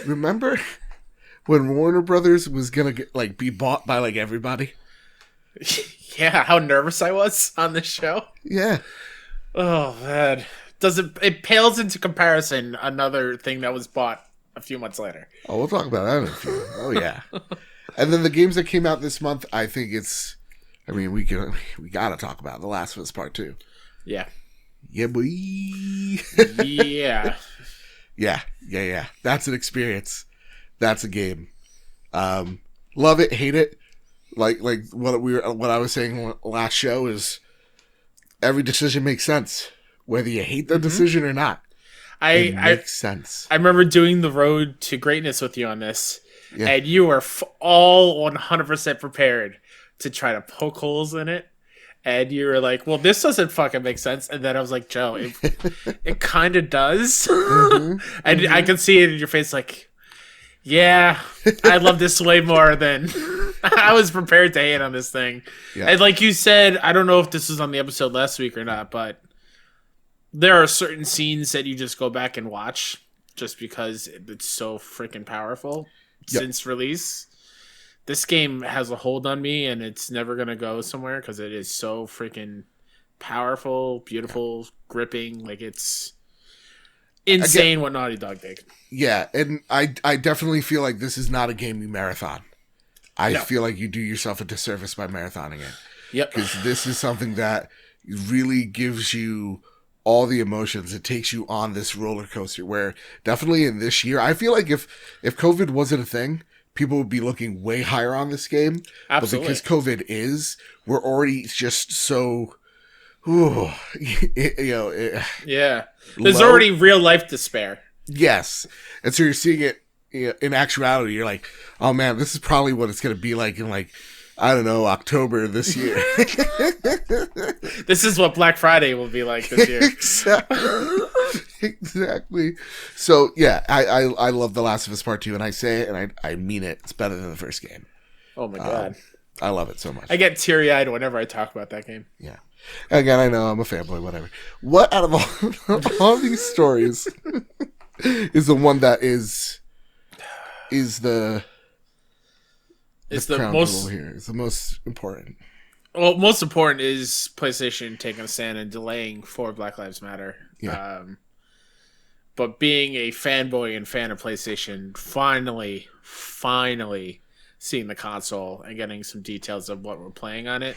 remember when Warner Brothers was going to be bought by everybody? Yeah, how nervous I was on this show. Yeah. Oh, man. It pales into comparison another thing that was bought a few months later. Oh, we'll talk about that in a few. Oh, yeah. And then the games that came out this month, I think it's... I mean, we got to talk about The Last of Us Part 2. Yeah. Yeah, boy. Yeah. Yeah. That's an experience. That's a game. Love it, hate it. Like what I was saying last show is every decision makes sense, whether you hate the decision or not. It makes sense. I remember doing the road to greatness with you on this, yeah. And you were all 100% prepared to try to poke holes in it. And you were like, well, this doesn't fucking make sense. And then I was like, Joe, it kind of does. And I can see it in your face like, yeah, I love this way more than I was prepared to hate on this thing. Yeah. And like you said, I don't know if this was on the episode last week or not, but there are certain scenes that you just go back and watch just because it's so freaking powerful since release. This game has a hold on me, and it's never going to go somewhere because it is so freaking powerful, beautiful, gripping. Like, it's insane what Naughty Dog did. Yeah, and I definitely feel like this is not a game you marathon. I feel like you do yourself a disservice by marathoning it. Yep. Because this is something that really gives you all the emotions. It takes you on this roller coaster where definitely in this year, I feel like if COVID wasn't a thing, people would be looking way higher on this game. Absolutely. But because COVID is, we're already just so Ooh, Yeah. There's already real life despair. Yes. And so you're seeing it in actuality. You're like, oh man, this is probably what it's going to be like in like, I don't know, October this year. This is what Black Friday will be like this year. Exactly. So yeah, I love The Last of Us Part 2, and I say it and I mean it. It's better than the first game. Oh my God. I love it so much. I get teary-eyed whenever I talk about that game. Yeah. Again, I know I'm a fanboy, whatever. What out of all these stories is the one that is the crown most here. It's the most important. Well, most important is PlayStation taking a stand and delaying for Black Lives Matter. Yeah. But being a fanboy and fan of PlayStation, finally seeing the console and getting some details of what we're playing on it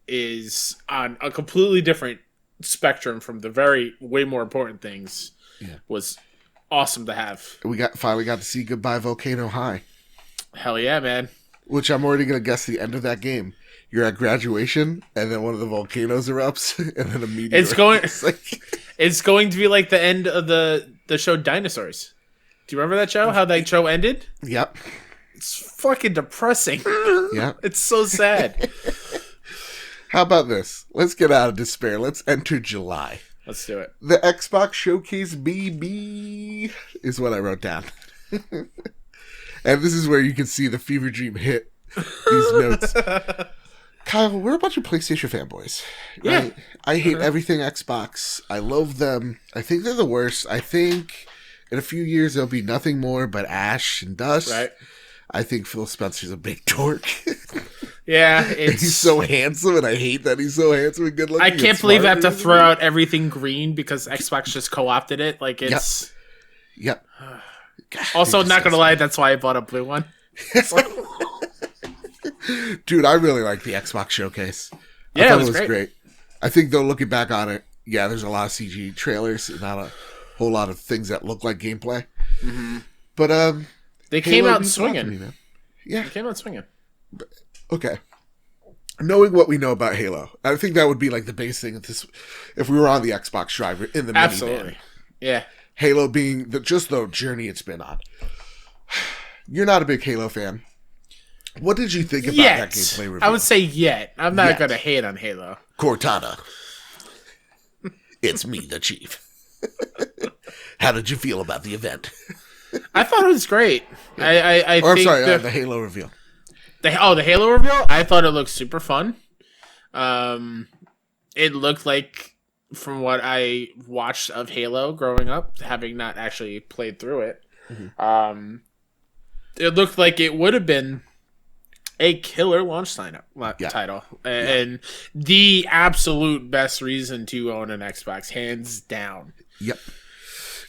is on a completely different spectrum from the way more important things. Yeah. Was awesome to have. We finally got to see Goodbye Volcano High. Hell yeah, man. Which I'm already going to guess the end of that game. You're at graduation, and then one of the volcanoes erupts, and then a meteor. It's going to be like the end of the show Dinosaurs. Do you remember that show? How that show ended? Yep. It's fucking depressing. Yeah. It's so sad. How about this? Let's get out of despair. Let's enter July. Let's do it. The Xbox Showcase BB is what I wrote down. And this is where you can see the fever dream hit these notes. Kyle, we're a bunch of PlayStation fanboys. Right? Yeah. I hate everything Xbox. I loathe them. I think they're the worst. I think in a few years there'll be nothing more but ash and dust. Right. I think Phil Spencer's a big dork. Yeah, he's so handsome, and I hate that he's so handsome and good looking. I can't believe I have to throw out everything green because Xbox just co-opted it. Like it's. Yep. God, also, not gonna lie, that's why I bought a blue one. Dude, I really like the Xbox Showcase. Yeah, I thought it was great. I think though, looking back on it, yeah, there's a lot of CG trailers, and not a whole lot of things that look like gameplay. Mm-hmm. But they came out swinging. Yeah, they came out swinging. Okay. Knowing what we know about Halo, I think that would be like the base thing if we were on the Xbox driver in the absolutely minivan. Yeah. Halo being the journey it's been on. You're not a big Halo fan. What did you think about that gameplay review? I would say yet. I'm not going to hate on Halo. Cortana. It's me, the Chief. How did you feel about the event? I thought it was great. I'm sorry, the Halo reveal. The Halo reveal? I thought it looked super fun. It looked like, from what I watched of Halo growing up, having not actually played through it, it looked like it would have been a killer launch title. And the absolute best reason to own an Xbox, hands down. Yep.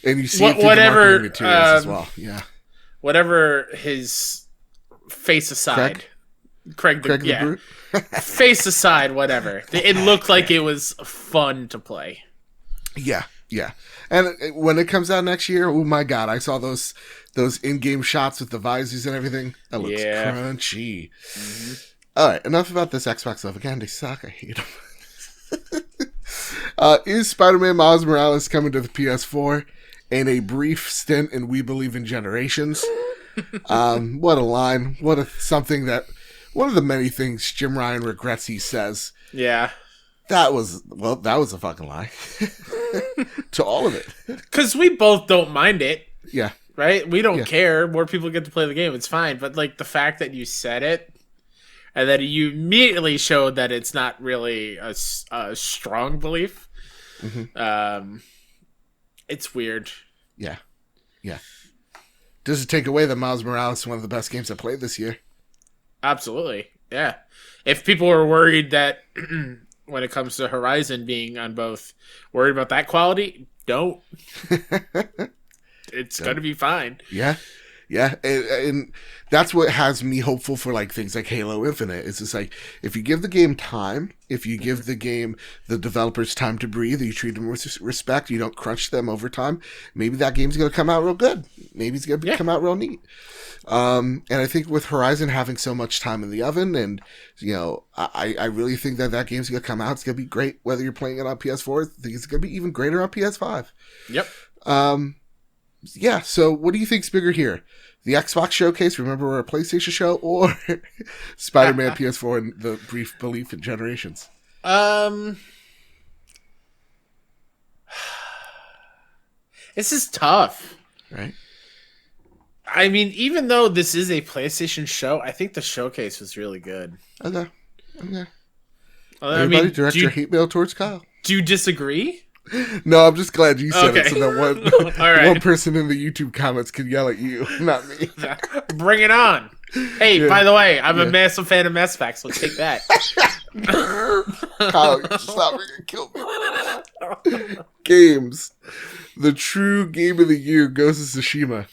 And you see it through the marketing materials as well. Yeah. Whatever his face aside. Craig the Brute? Face aside, whatever. It looked like it was fun to play. Yeah, yeah. And when it comes out next year, oh my God, I saw those in-game shots with the visors and everything. That looks crunchy. Mm-hmm. All right, enough about this Xbox stuff. Again, they suck. I hate them. Is Spider-Man Miles Morales coming to the PS4 in a brief stint in We Believe in Generations? What a line. Something that... One of the many things Jim Ryan regrets he says. Yeah. That was a fucking lie. To all of it. Because we both don't mind it. Yeah. Right? We don't care. More people get to play the game. It's fine. But like the fact that you said it and that you immediately showed that it's not really a strong belief. Mm-hmm. It's weird. Yeah. Yeah. Does it take away that Miles Morales is one of the best games I played this year? Absolutely. Yeah. If people were worried that when it comes to Horizon being on both, worried about that quality, don't. It's going to be fine. Yeah. Yeah, and that's what has me hopeful for like things like Halo Infinite. It's just like if you give the game time, if you give the game the developers time to breathe, you treat them with respect, you don't crunch them over time, maybe that game's gonna come out real good. Maybe it's gonna come out real neat. And I think with Horizon having so much time in the oven, and I really think that game's gonna come out. It's gonna be great whether you're playing it on PS4. I think it's gonna be even greater on PS5. Yep. Yeah, so what do you think's bigger here? The Xbox Showcase, remember we're a PlayStation show, or Spider-Man PS4 and the brief belief in generations? This is tough. Right? I mean, even though this is a PlayStation show, I think the Showcase was really good. Okay. Everybody direct your hate mail towards Kyle. Do you disagree? No, I'm just glad you said it so that right. one person in the YouTube comments can yell at you, not me. Bring it on. Hey, by the way, I'm a massive fan of Mass Effect, so take that. Kyle, stop, you're gonna kill me. Games. The true game of the year goes to Tsushima.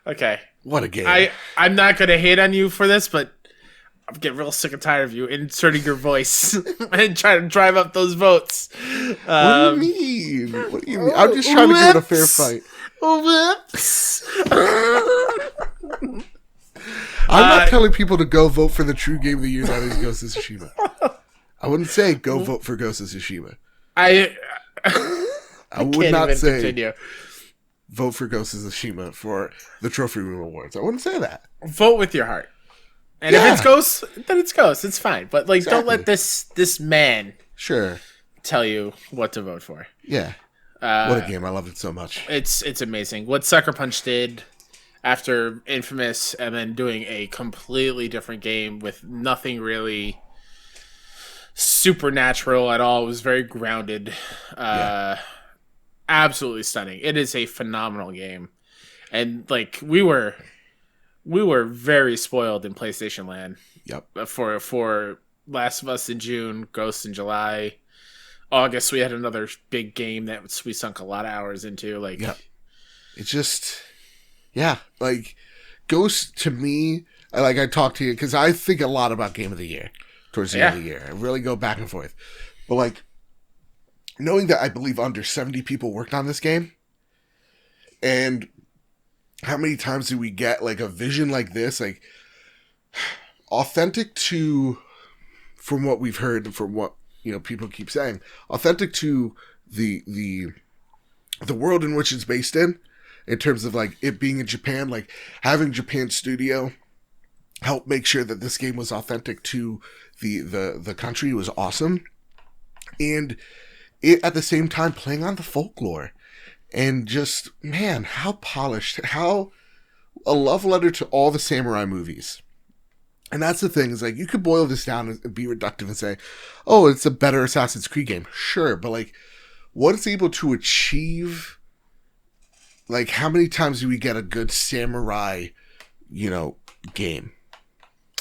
Okay. What a game. I'm not going to hate on you for this, but I'm getting real sick and tired of you inserting your voice and trying to drive up those votes. What do you mean? I'm just trying to give it a fair fight. Whoops. I'm not telling people to go vote for the true game of the year that is Ghost of Tsushima. I wouldn't say go vote for Ghost of Tsushima. I would not say continue. Vote for Ghost of Tsushima for the Trophy Room Awards. I wouldn't say that. Vote with your heart. And if it's Ghost, then it's Ghost. It's fine. But don't let this man tell you what to vote for. Yeah. What a game. I loved it so much. It's amazing. What Sucker Punch did after Infamous and then doing a completely different game with nothing really supernatural at all. It was very grounded. Absolutely stunning. It is a phenomenal game. And we were very spoiled in PlayStation Land. Yep. For Last of Us in June, Ghost in July, August we had another big game that we sunk a lot of hours into. Yep. It's just, Ghost to me. I talk to you because I think a lot about Game of the Year towards the end of the year. I really go back and forth, but knowing that I believe under 70 people worked on this game, and how many times do we get a vision like this, authentic to, from what we've heard, from what people keep saying, authentic to the world in which it's based in terms of it being in Japan, having Japan Studio help make sure that this game was authentic to the country was awesome, and it at the same time playing on the folklore. And just, man, how polished, how a love letter to all the samurai movies. And that's the thing, is you could boil this down and be reductive and say, oh, it's a better Assassin's Creed game. Sure, but what it's able to achieve, how many times do we get a good samurai, game?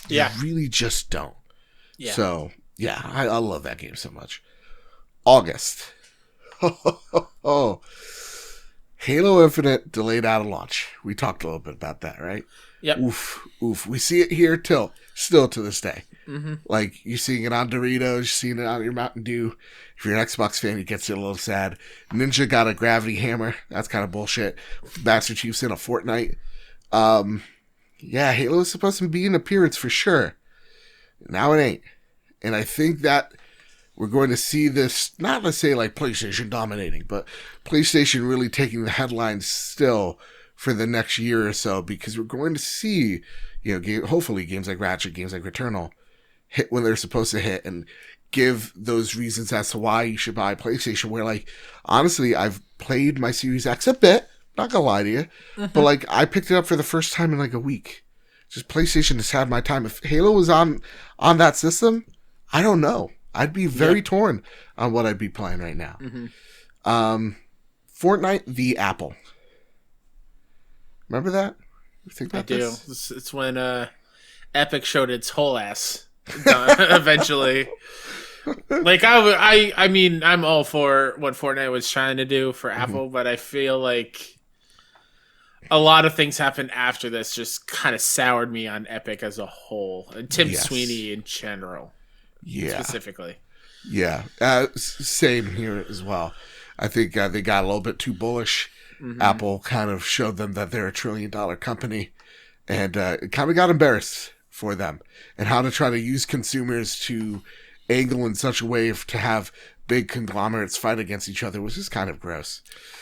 Yeah. You really just don't. Yeah. So, yeah, I love that game so much. August. Oh. Halo Infinite delayed out of launch. We talked a little bit about that, right? Yep. Oof. We see it here still to this day. Mm-hmm. You're seeing it on Doritos, you're seeing it on your Mountain Dew. If you're an Xbox fan, it gets you a little sad. Ninja got a gravity hammer. That's kind of bullshit. Master Chief's in a Fortnite. Halo is supposed to be an appearance for sure. Now it ain't. And I think that we're going to see this, not let's say PlayStation dominating, but PlayStation really taking the headlines still for the next year or so, because we're going to see, hopefully games like Ratchet, games like Returnal hit when they're supposed to hit and give those reasons as to why you should buy PlayStation, where honestly, I've played my Series X a bit, not gonna lie to you, but I picked it up for the first time in a week. Just PlayStation has had my time. If Halo was on that system, I don't know. I'd be very torn on what I'd be playing right now. Mm-hmm. Fortnite v. Apple. Remember that? You think about I do. This? It's when Epic showed its whole ass eventually. I mean, I'm all for what Fortnite was trying to do for Apple, but I feel a lot of things happened after this just kind of soured me on Epic as a whole, and Tim Sweeney in general, specifically. Yeah, same here as well. I think they got a little bit too bullish. Apple kind of showed them that they're $1 trillion company, and it kind of got embarrassed for them, and how to try to use consumers to angle in such a way to have big conglomerates fight against each other was just kind of gross.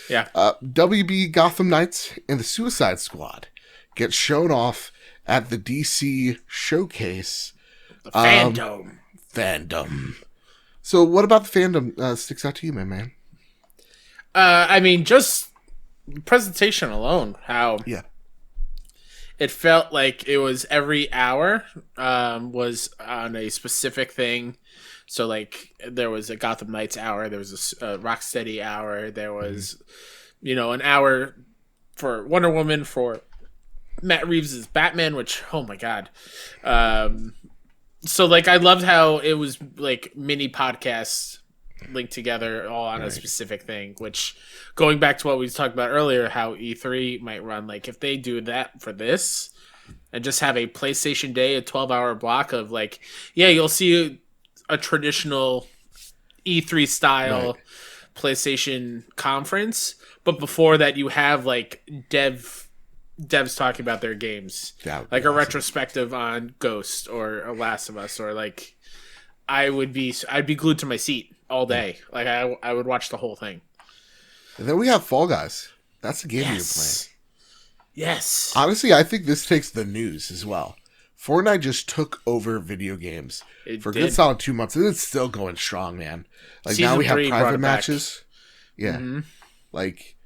Yeah. WB Gotham Knights and the Suicide Squad get shown off at the DC Showcase. The fandom. Fandom. So what about the fandom sticks out to you, my man? I mean, just presentation alone, how it felt like it was every hour was on a specific thing. So, like, there was a Gotham Knights hour, there was a Rocksteady hour, there was, an hour for Wonder Woman, for Matt Reeves' Batman, which, oh my god. So, like, I loved how it was, like, mini podcasts linked together all on a specific thing, which, going back to what we talked about earlier, how E3 might run, like, if they do that for this, and just have a PlayStation Day, a 12-hour block of, like, you'll see a traditional E3 style PlayStation conference, but before that you have like devs talking about their games, like a retrospective on Ghost or Last of Us, or like I'd be glued to my seat all day. Like I would watch the whole thing. And then we have Fall Guys. That's the game you're playing. Yes. Honestly, I think this takes the news as well. Fortnite just took over video games for a good solid 2 months, and it's still going strong, man. Like, now we have private matches. Yeah. Like,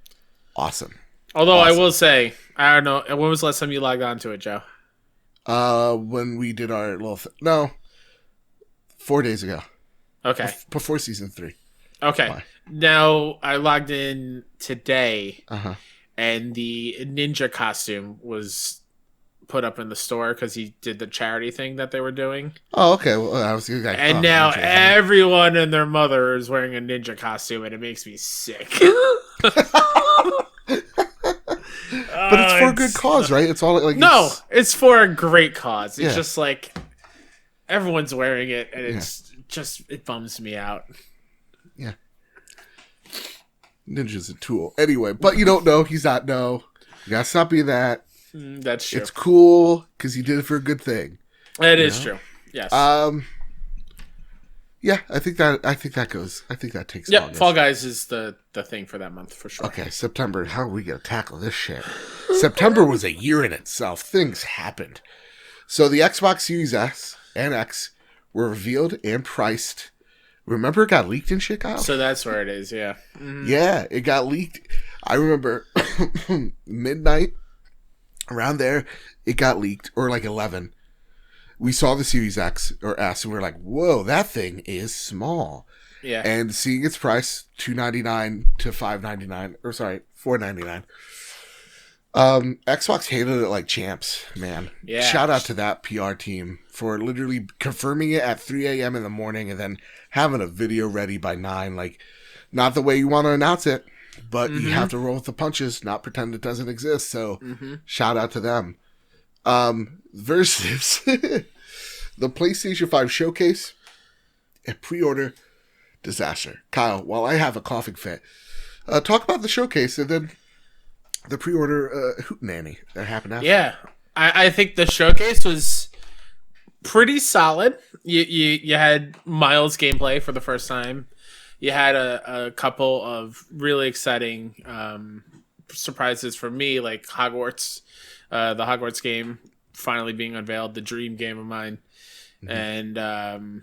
awesome. Although I will say, I don't know, when was the last time you logged on to it, Joe? When we did our little 4 days ago. Okay. Before season 3. Okay. Why? Now, I logged in today, and the ninja costume was put up in the store because he did the charity thing that they were doing. Oh, okay. Well, I was like, and now everyone and their mother is wearing a ninja costume, and it makes me sick. But it's for a good cause, right? It's all like it's for a great cause. It's just like everyone's wearing it, and it's just it bums me out. Yeah, Ninja's a tool, anyway. But you don't know. He's not. No, you gotta stop being that. That's true. It's cool because he did it for a good thing. It is true. Yes. Yeah, I think that goes. I think that takes. Yep. Fall Guys is the thing for that month for sure. Okay, September. How are we gonna tackle this shit? September was a year in itself. Things happened. So the Xbox Series S and X were revealed and priced. Remember, it got leaked and shit, Kyle? So that's where it is. Yeah. Mm-hmm. Yeah, it got leaked. I remember midnight. Around there, it got leaked, or like 11. We saw the Series X or S, and we were like, whoa, that thing is small. Yeah. And seeing its price, $299 to $599, or sorry, $499. Xbox handled it like champs, man. Yeah. Shout out to that PR team for literally confirming it at 3 a.m. in the morning and then having a video ready by 9. Like, not the way you want to announce it, but you have to roll with the punches, not pretend it doesn't exist. So, shout out to them. Versus the PlayStation 5 Showcase and pre-order disaster. Kyle, while I have a coughing fit, talk about the showcase and then the pre-order hootenanny that happened after. Yeah, I think the showcase was pretty solid. You had Miles gameplay for the first time. You had a couple of really exciting surprises for me, like Hogwarts, the Hogwarts game finally being unveiled, the dream game of mine. And oh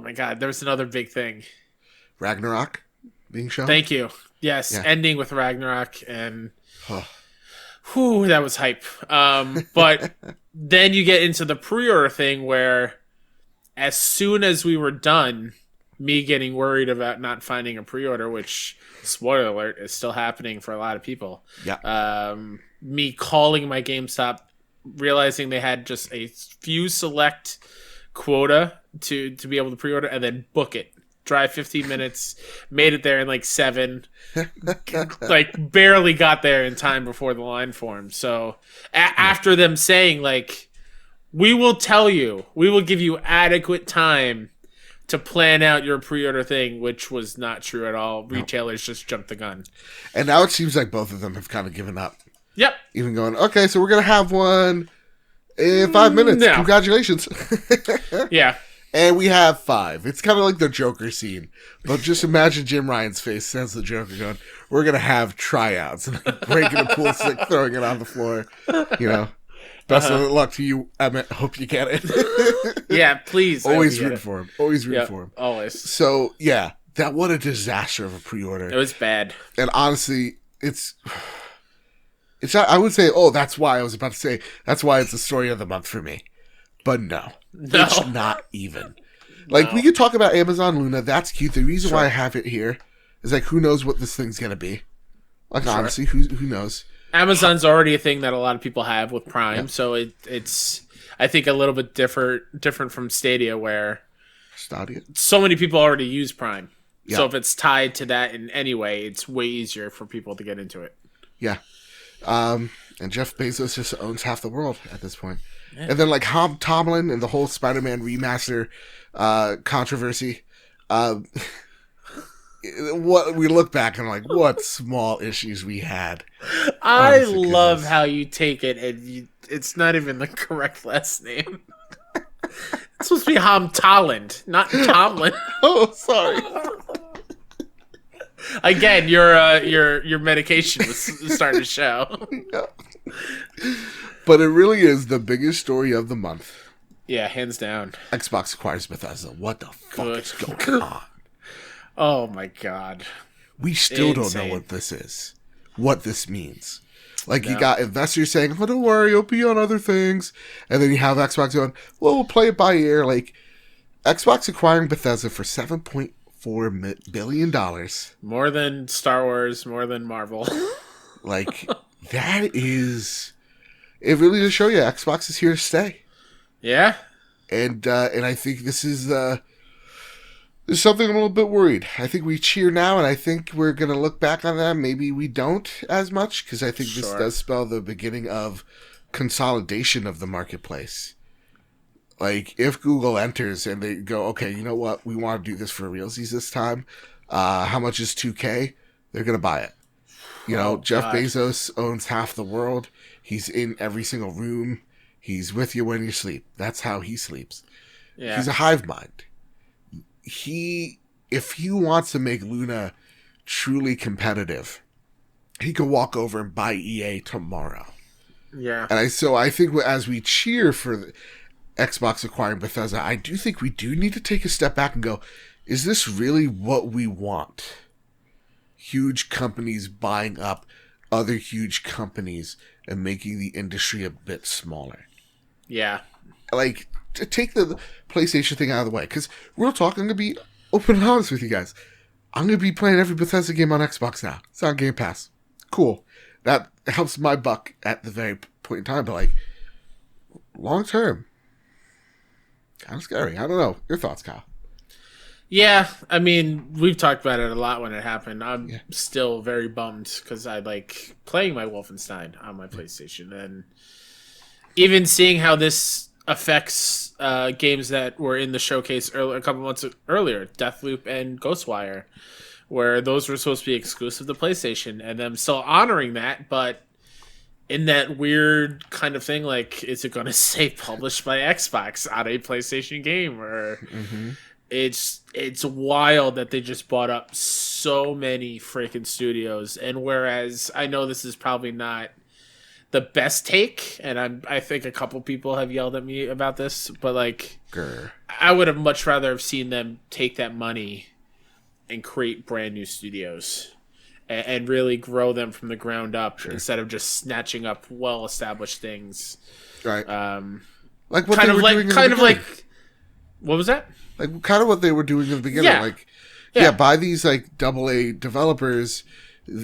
my god, there was another big thing. Ragnarok being shown? Thank you. Yes, ending with Ragnarok, and whew, that was hype. But then you get into the pre-order thing where as soon as we were done, me getting worried about not finding a pre-order, which, spoiler alert, is still happening for a lot of people. Yeah. Me calling my GameStop, realizing they had just a few select quota to be able to pre-order, and then book it drive 15 minutes, made it there in like 7, like barely got there in time before the line formed. So after them saying like, we will tell you, we will give you adequate time to plan out your pre-order thing, which was not true at all. Retailers just jumped the gun. And now it seems like both of them have kind of given up. Yep. Even going, okay, so we're going to have one in 5 minutes. No. Congratulations. Yeah. And we have 5. It's kind of like the Joker scene. But just imagine Jim Ryan's face as the Joker going, we're going to have tryouts. And like breaking a pool stick, throwing it on the floor. You know. Best of luck to you, Emmett. Hope you get it. Yeah, please. Always root for him. Always root for him. Always. So, yeah. What a disaster of a pre-order. It was bad. And honestly, it's not, I would say, that's why I was about to say, that's why it's the story of the month for me. But no. It's not even. Like, we could talk about Amazon Luna. That's cute. The reason why I have it here is like, who knows what this thing's going to be? Like, honestly, who knows? Amazon's already a thing that a lot of people have with Prime, so it's I think a little bit different from Stadia, where so many people already use Prime. Yeah. So if it's tied to that in any way, it's way easier for people to get into it. Yeah. And Jeff Bezos just owns half the world at this point. Yeah. And then like Tomlin and the whole Spider-Man remaster controversy. What we look back and like, what small issues we had. I love how you take it and it's not even the correct last name. It's supposed to be Hamtalland, not Tomlin. Oh, sorry. Again, your medication was starting to show. Yeah. But it really is the biggest story of the month. Yeah, hands down. Xbox acquires Bethesda. What the fuck is going on? Oh my god. We still don't know what this is. What this means. Like, you got investors saying, oh, don't worry, it'll be on other things. And then you have Xbox going, well, we'll play it by ear. Like, Xbox acquiring Bethesda for $7.4 billion. More than Star Wars, more than Marvel. Like, that is... It really does show you Xbox is here to stay. Yeah. And I think this is... There's something I'm a little bit worried. I think we cheer now, and I think we're going to look back on that. Maybe we don't as much, because I think this does spell the beginning of consolidation of the marketplace. Like, if Google enters and they go, okay, you know what? We want to do this for realsies this time. How much is 2K? They're going to buy it. You know, Jeff Bezos owns half the world. He's in every single room. He's with you when you sleep. That's how he sleeps. Yeah. He's a hive mind. If he wants to make Luna truly competitive, he could walk over and buy EA tomorrow. Yeah. And I think as we cheer for the Xbox acquiring Bethesda, I do think we do need to take a step back and go, is this really what we want? Huge companies buying up other huge companies and making the industry a bit smaller. Yeah. Like, to take the PlayStation thing out of the way, because real talk, I'm going to be open and honest with you guys. I'm going to be playing every Bethesda game on Xbox now. It's on Game Pass. Cool. That helps my buck at the very point in time, but like, long term, kind of scary. I don't know. Your thoughts, Kyle? Yeah, I mean, we've talked about it a lot when it happened. I'm still very bummed because I like playing my Wolfenstein on my PlayStation, and even seeing how this affects games that were in the showcase a couple months earlier, Deathloop and Ghostwire, where those were supposed to be exclusive to PlayStation, and them still honoring that, but in that weird kind of thing, like, is it going to say published by Xbox on a PlayStation game? Or it's wild that they just bought up so many freaking studios, and whereas I know this is probably not the best take, and I think a couple people have yelled at me about this, but like, I would have much rather have seen them take that money and create brand new studios and really grow them from the ground up instead of just snatching up well-established things. Right. Like what they were doing in the beginning. Like, what was that? Like kind of what they were doing in the beginning. Yeah. Like, buy these like AA developers,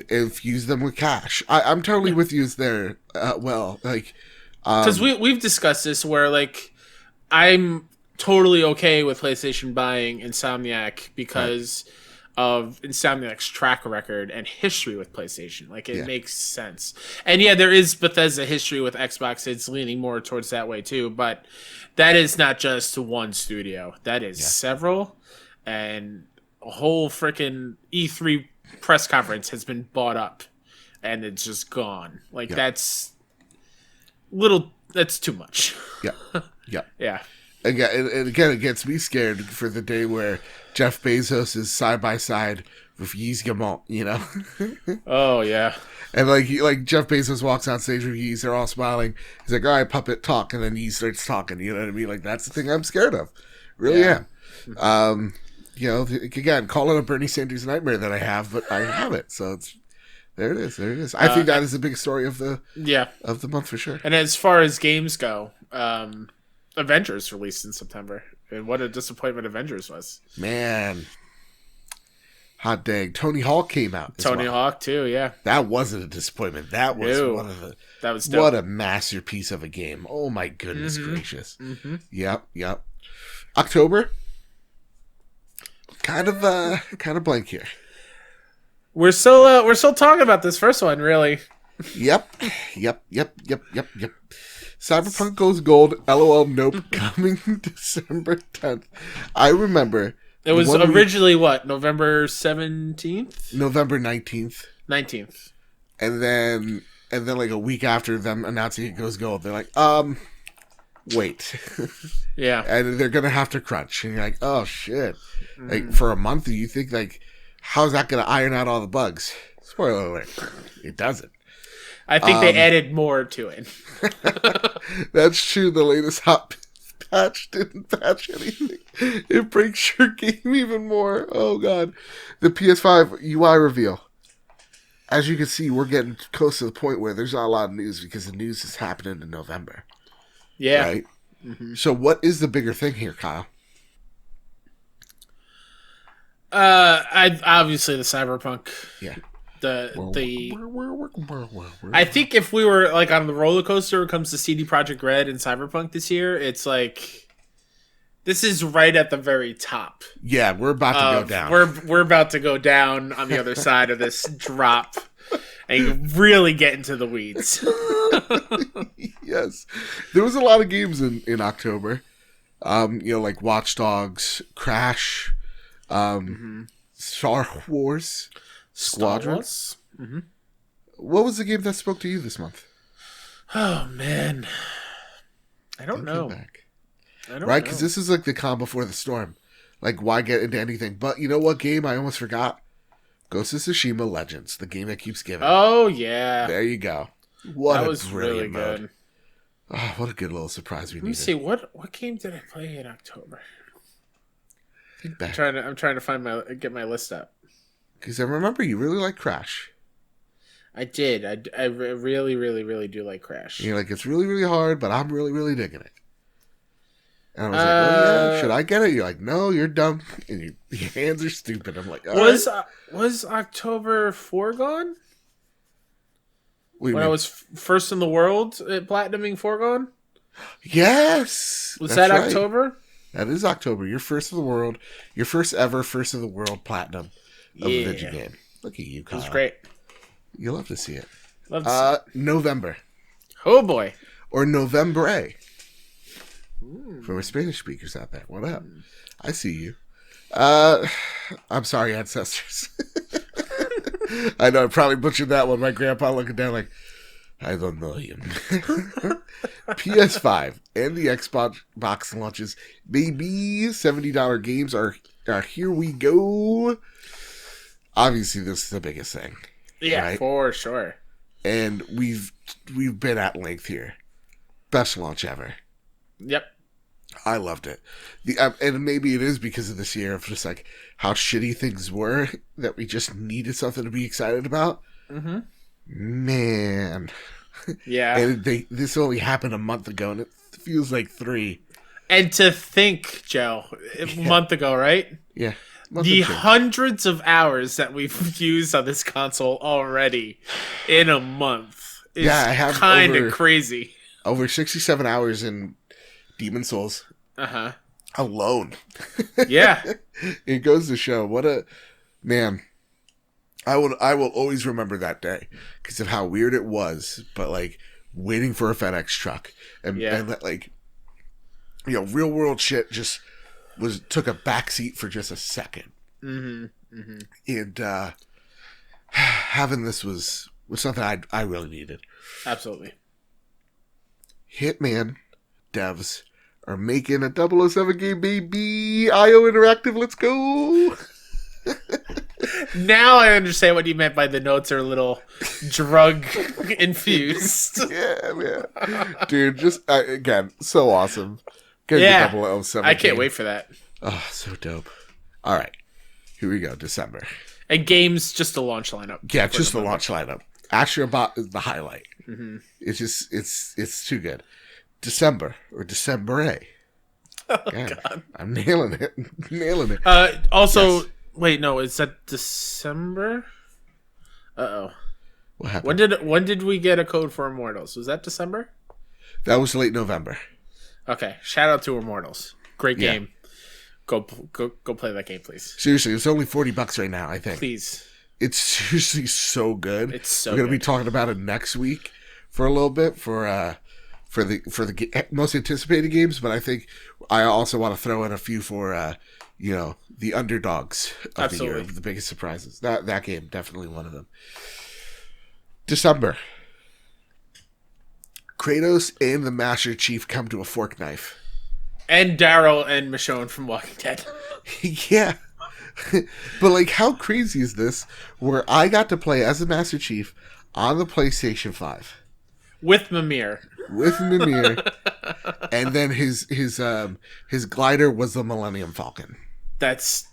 infuse them with cash. I'm totally with you there. Well, like, because we've discussed this where like I'm totally okay with PlayStation buying Insomniac because of Insomniac's track record and history with PlayStation. Like, it makes sense. And yeah, there is Bethesda history with Xbox. It's leaning more towards that way too, but that is not just one studio. That is several, and a whole freaking E3 press conference has been bought up, and it's just gone. Like, that's too much. Yeah. And again, it gets me scared for the day where Jeff Bezos is side by side with Yves Guillemot, you know? Oh, yeah. And like Jeff Bezos walks on stage with Yves, they're all smiling. He's like, all right, puppet, talk. And then Yves starts talking, you know what I mean? Like, that's the thing I'm scared of. Really am. You know, again, call it a Bernie Sanders nightmare that I have, but I have it. So there it is. I think that is the big story of the month for sure. And as far as games go, Avengers released in September, and what a disappointment Avengers was. Man, hot dang! Tony Hawk came out. Tony Hawk too, yeah. That wasn't a disappointment. That was one of the. That was dope. What a masterpiece of a game! Oh my goodness gracious! Yep. October, kind of blank here. We're still talking about this first one, really. Yep. Cyberpunk goes gold. LOL. Nope. Coming December 10th. I remember. It was originally November 17th? November 19th. 19th. And then like a week after them announcing it goes gold, they're like, wait. Yeah. And they're gonna have to crunch. And you're like, oh shit. Like, for a month, you think, like, how's that gonna iron out all the bugs? Spoiler alert. It doesn't. I think they added more to it. That's true. The latest hot patch didn't patch anything. It breaks your game even more. Oh, God. The PS5 Ui Reveal. As you can see, we're getting close to the point where there's not a lot of news because the news is happening in November. Yeah. Right? Mm-hmm. So what is the bigger thing here, Kyle? Obviously the Cyberpunk. Yeah. I think if we were like on the roller coaster when it comes to CD Projekt Red and Cyberpunk this year, it's like this is right at the very top. Yeah, we're about to go down. We're about to go down on the other side of this drop and really get into the weeds. Yes, there was a lot of games in October. Like Watch Dogs, Crash, Star Wars. Squadron? Mm-hmm. What was the game that spoke to you this month? Oh, man. I don't know. Right? Because this is like the calm before the storm. Like, why get into anything? But you know what game I almost forgot? Ghost of Tsushima Legends, the game that keeps giving. Oh, yeah. There you go. That was really good. Oh, what a good little surprise we needed. Let me see. What game did I play in October? Think back. I'm trying to get my list up. Because I remember you really like Crash. I did. I really, really, really do like Crash. And you're like, it's really, really hard, but I'm really, really digging it. And I was like, oh yeah, should I get it? You're like, no, you're dumb. And your hands are stupid. I'm like, was October Foregone? When I was first in the world at platinuming Foregone? Yes! Was that October? That is October. You're first of the world. Your first ever first of the world platinum of a video game. Look at you, Kyle. It was great. You love to see it. November. November. Oh boy. Or November. For our Spanish speakers out there. What up? I see you. I'm sorry, ancestors. I know I probably butchered that one. My grandpa looking down like, I don't know him. PS5 and the Xbox launches. Baby, $70 games are here we go. Obviously, this is the biggest thing. Yeah, right? For sure. And we've been at length here. Best launch ever. Yep. I loved it. And maybe it is because of this year of just like how shitty things were that we just needed something to be excited about. Mm-hmm. Man. Yeah. And this only happened a month ago, and it feels like 3. And to think, Joe, a month ago, right? Yeah. The hundreds of hours that we've used on this console already in a month is kind of crazy. Over 67 hours in Demon Souls. Uh-huh. alone. Yeah. It goes to show what a man. I will always remember that day because of how weird it was. But like waiting for a FedEx truck and that, like, you know, real world shit just took a backseat for just a second. Mm-hmm. Mm-hmm. And having this was something I really needed. Absolutely. Hitman devs are making a 007 game, baby. IO Interactive, let's go. Now I understand what you meant by the notes are a little drug infused. Yeah, man. Dude, just, again, so awesome. Yeah, 007 I can't game. wait for that. Oh, so dope. All right, here we go, December. And games, just the launch lineup. Yeah, just the launch lineup. Astrobot is the highlight. Mm-hmm. It's just, it's too good. December, or December. Oh, God. I'm nailing it. Nailing it. Also, yes. Wait, no, is that December? Uh-oh. What happened? When did we get a code for Immortals? Was that December? That was late November. Okay, shout out to Immortals. Great game. Go play that game, please. Seriously, it's only $40 right now, I think. Please. It's seriously so good. It's so We're going to be talking about it next week for a little bit for the most anticipated games, but I think I also want to throw in a few for the underdogs of the year, the biggest surprises. That game, definitely one of them. December. Kratos and the Master Chief come to a fork knife. And Daryl and Michonne from Walking Dead. Yeah. But, like, how crazy is this where I got to play as the Master Chief on the PlayStation 5. With Mimir. And then his glider was the Millennium Falcon. That's...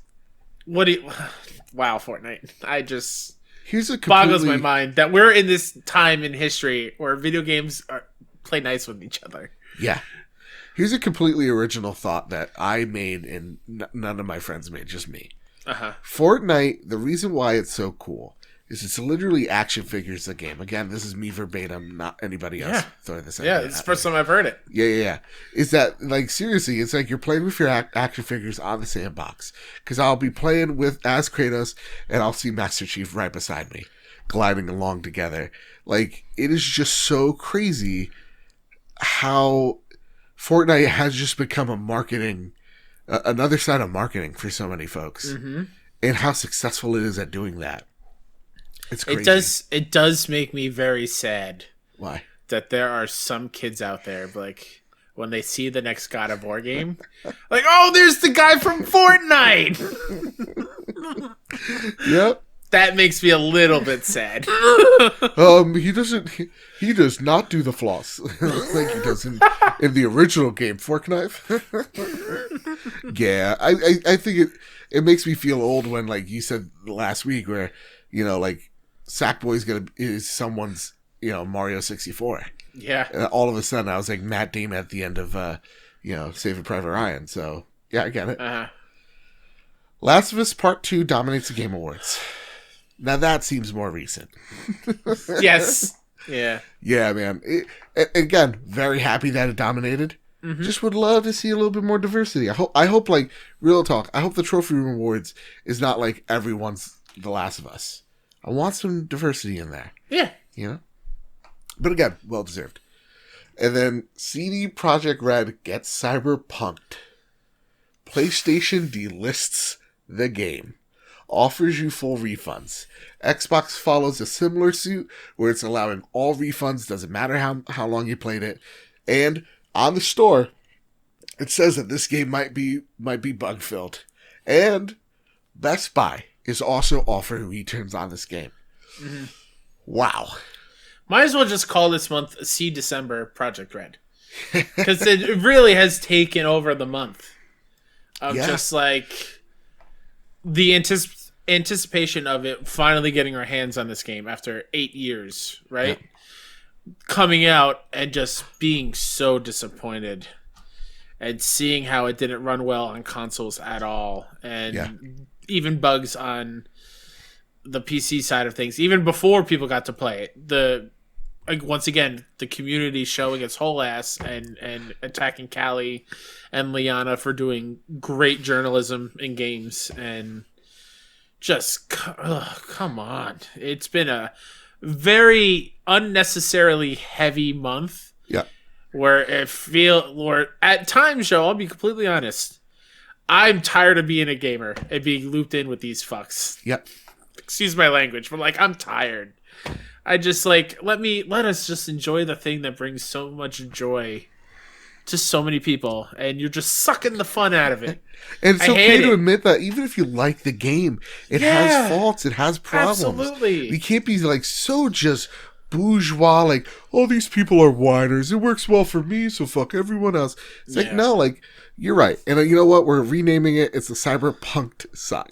Wow, Fortnite. Here's boggles my mind that we're in this time in history where video games play nice with each other. Yeah. Here's a completely original thought that I made and none of my friends made, just me. Uh-huh. Fortnite, the reason why it's so cool is it's literally action figures the game. Again, this is me verbatim, not anybody else throwing this out. Yeah, it's the first time I've heard it. Yeah. Is that, like, seriously, it's like you're playing with your action figures on the sandbox. Because I'll be playing as Kratos, and I'll see Master Chief right beside me, gliding along together. Like, it is just so crazy how Fortnite has just become another side of marketing for so many folks. Mm-hmm. And how successful it is at doing that. It's crazy. It does make me very sad. Why? That there are some kids out there, like, when they see the next God of War game, like, oh, there's the guy from Fortnite! Yep. That makes me a little bit sad. He does not do the floss like he does in the original game, Fork Knife. Yeah, I think it makes me feel old when, like you said last week, where, like, Sackboy is someone's, Mario 64. Yeah. And all of a sudden I was like Matt Damon at the end of, Saving Private Ryan. So, yeah, I get it. Uh-huh. Last of Us Part 2 dominates the Game Awards. Now that seems more recent. Yes. Yeah. Yeah, man. Again, very happy that it dominated. Mm-hmm. Just would love to see a little bit more diversity. I hope, like, real talk, I hope the Trophy Room Awards is not like everyone's The Last of Us. I want some diversity in there. Yeah. But again, well deserved. And then CD Projekt Red gets cyberpunked. PlayStation delists the game. Offers you full refunds. Xbox follows a similar suit where it's allowing all refunds, doesn't matter how long you played it. And on the store, it says that this game might be bug filled. And Best Buy is also offering returns on this game. Mm-hmm. Wow. Might as well just call this month December Project Red. Because it really has taken over the month of just like the anticipation of it finally getting our hands on this game after 8 years, right? Yeah. Coming out and just being so disappointed and seeing how it didn't run well on consoles at all. And even bugs on the PC side of things, even before people got to play it. The like once again, the community showing its whole ass and attacking Callie and Liana for doing great journalism in games, and just come on. It's been a very unnecessarily heavy month. Yeah. Where at times, Joe, I'll be completely honest, I'm tired of being a gamer and being looped in with these fucks. Yep. Excuse my language, but like I'm tired. I just like let us just enjoy the thing that brings so much joy to so many people, and you're just sucking the fun out of it. And it's okay to admit that even if you like the game, it has faults, it has problems. Absolutely. We can't be like so just bourgeois, like, oh, these people are whiners. It works well for me, so fuck everyone else. It's like, no, like, you're right. And you know what? We're renaming it. It's the Cyberpunk saga.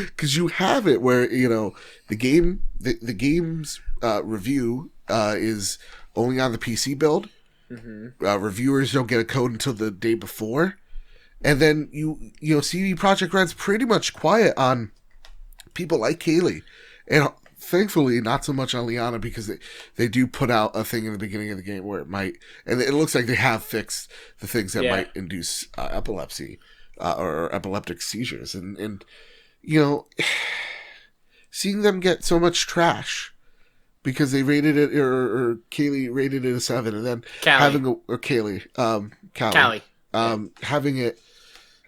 Because you have it where, you know, the game's review is only on the PC build. Mm-hmm. Reviewers don't get a code until the day before. And then, you know, CD Projekt Red's pretty much quiet on people like Kaylee. And thankfully, not so much on Liana, because they do put out a thing in the beginning of the game where it might, and it looks like they have fixed the things that might induce epilepsy or epileptic seizures, and you know, seeing them get so much trash because they rated it, or Kaylee rated it a 7, and then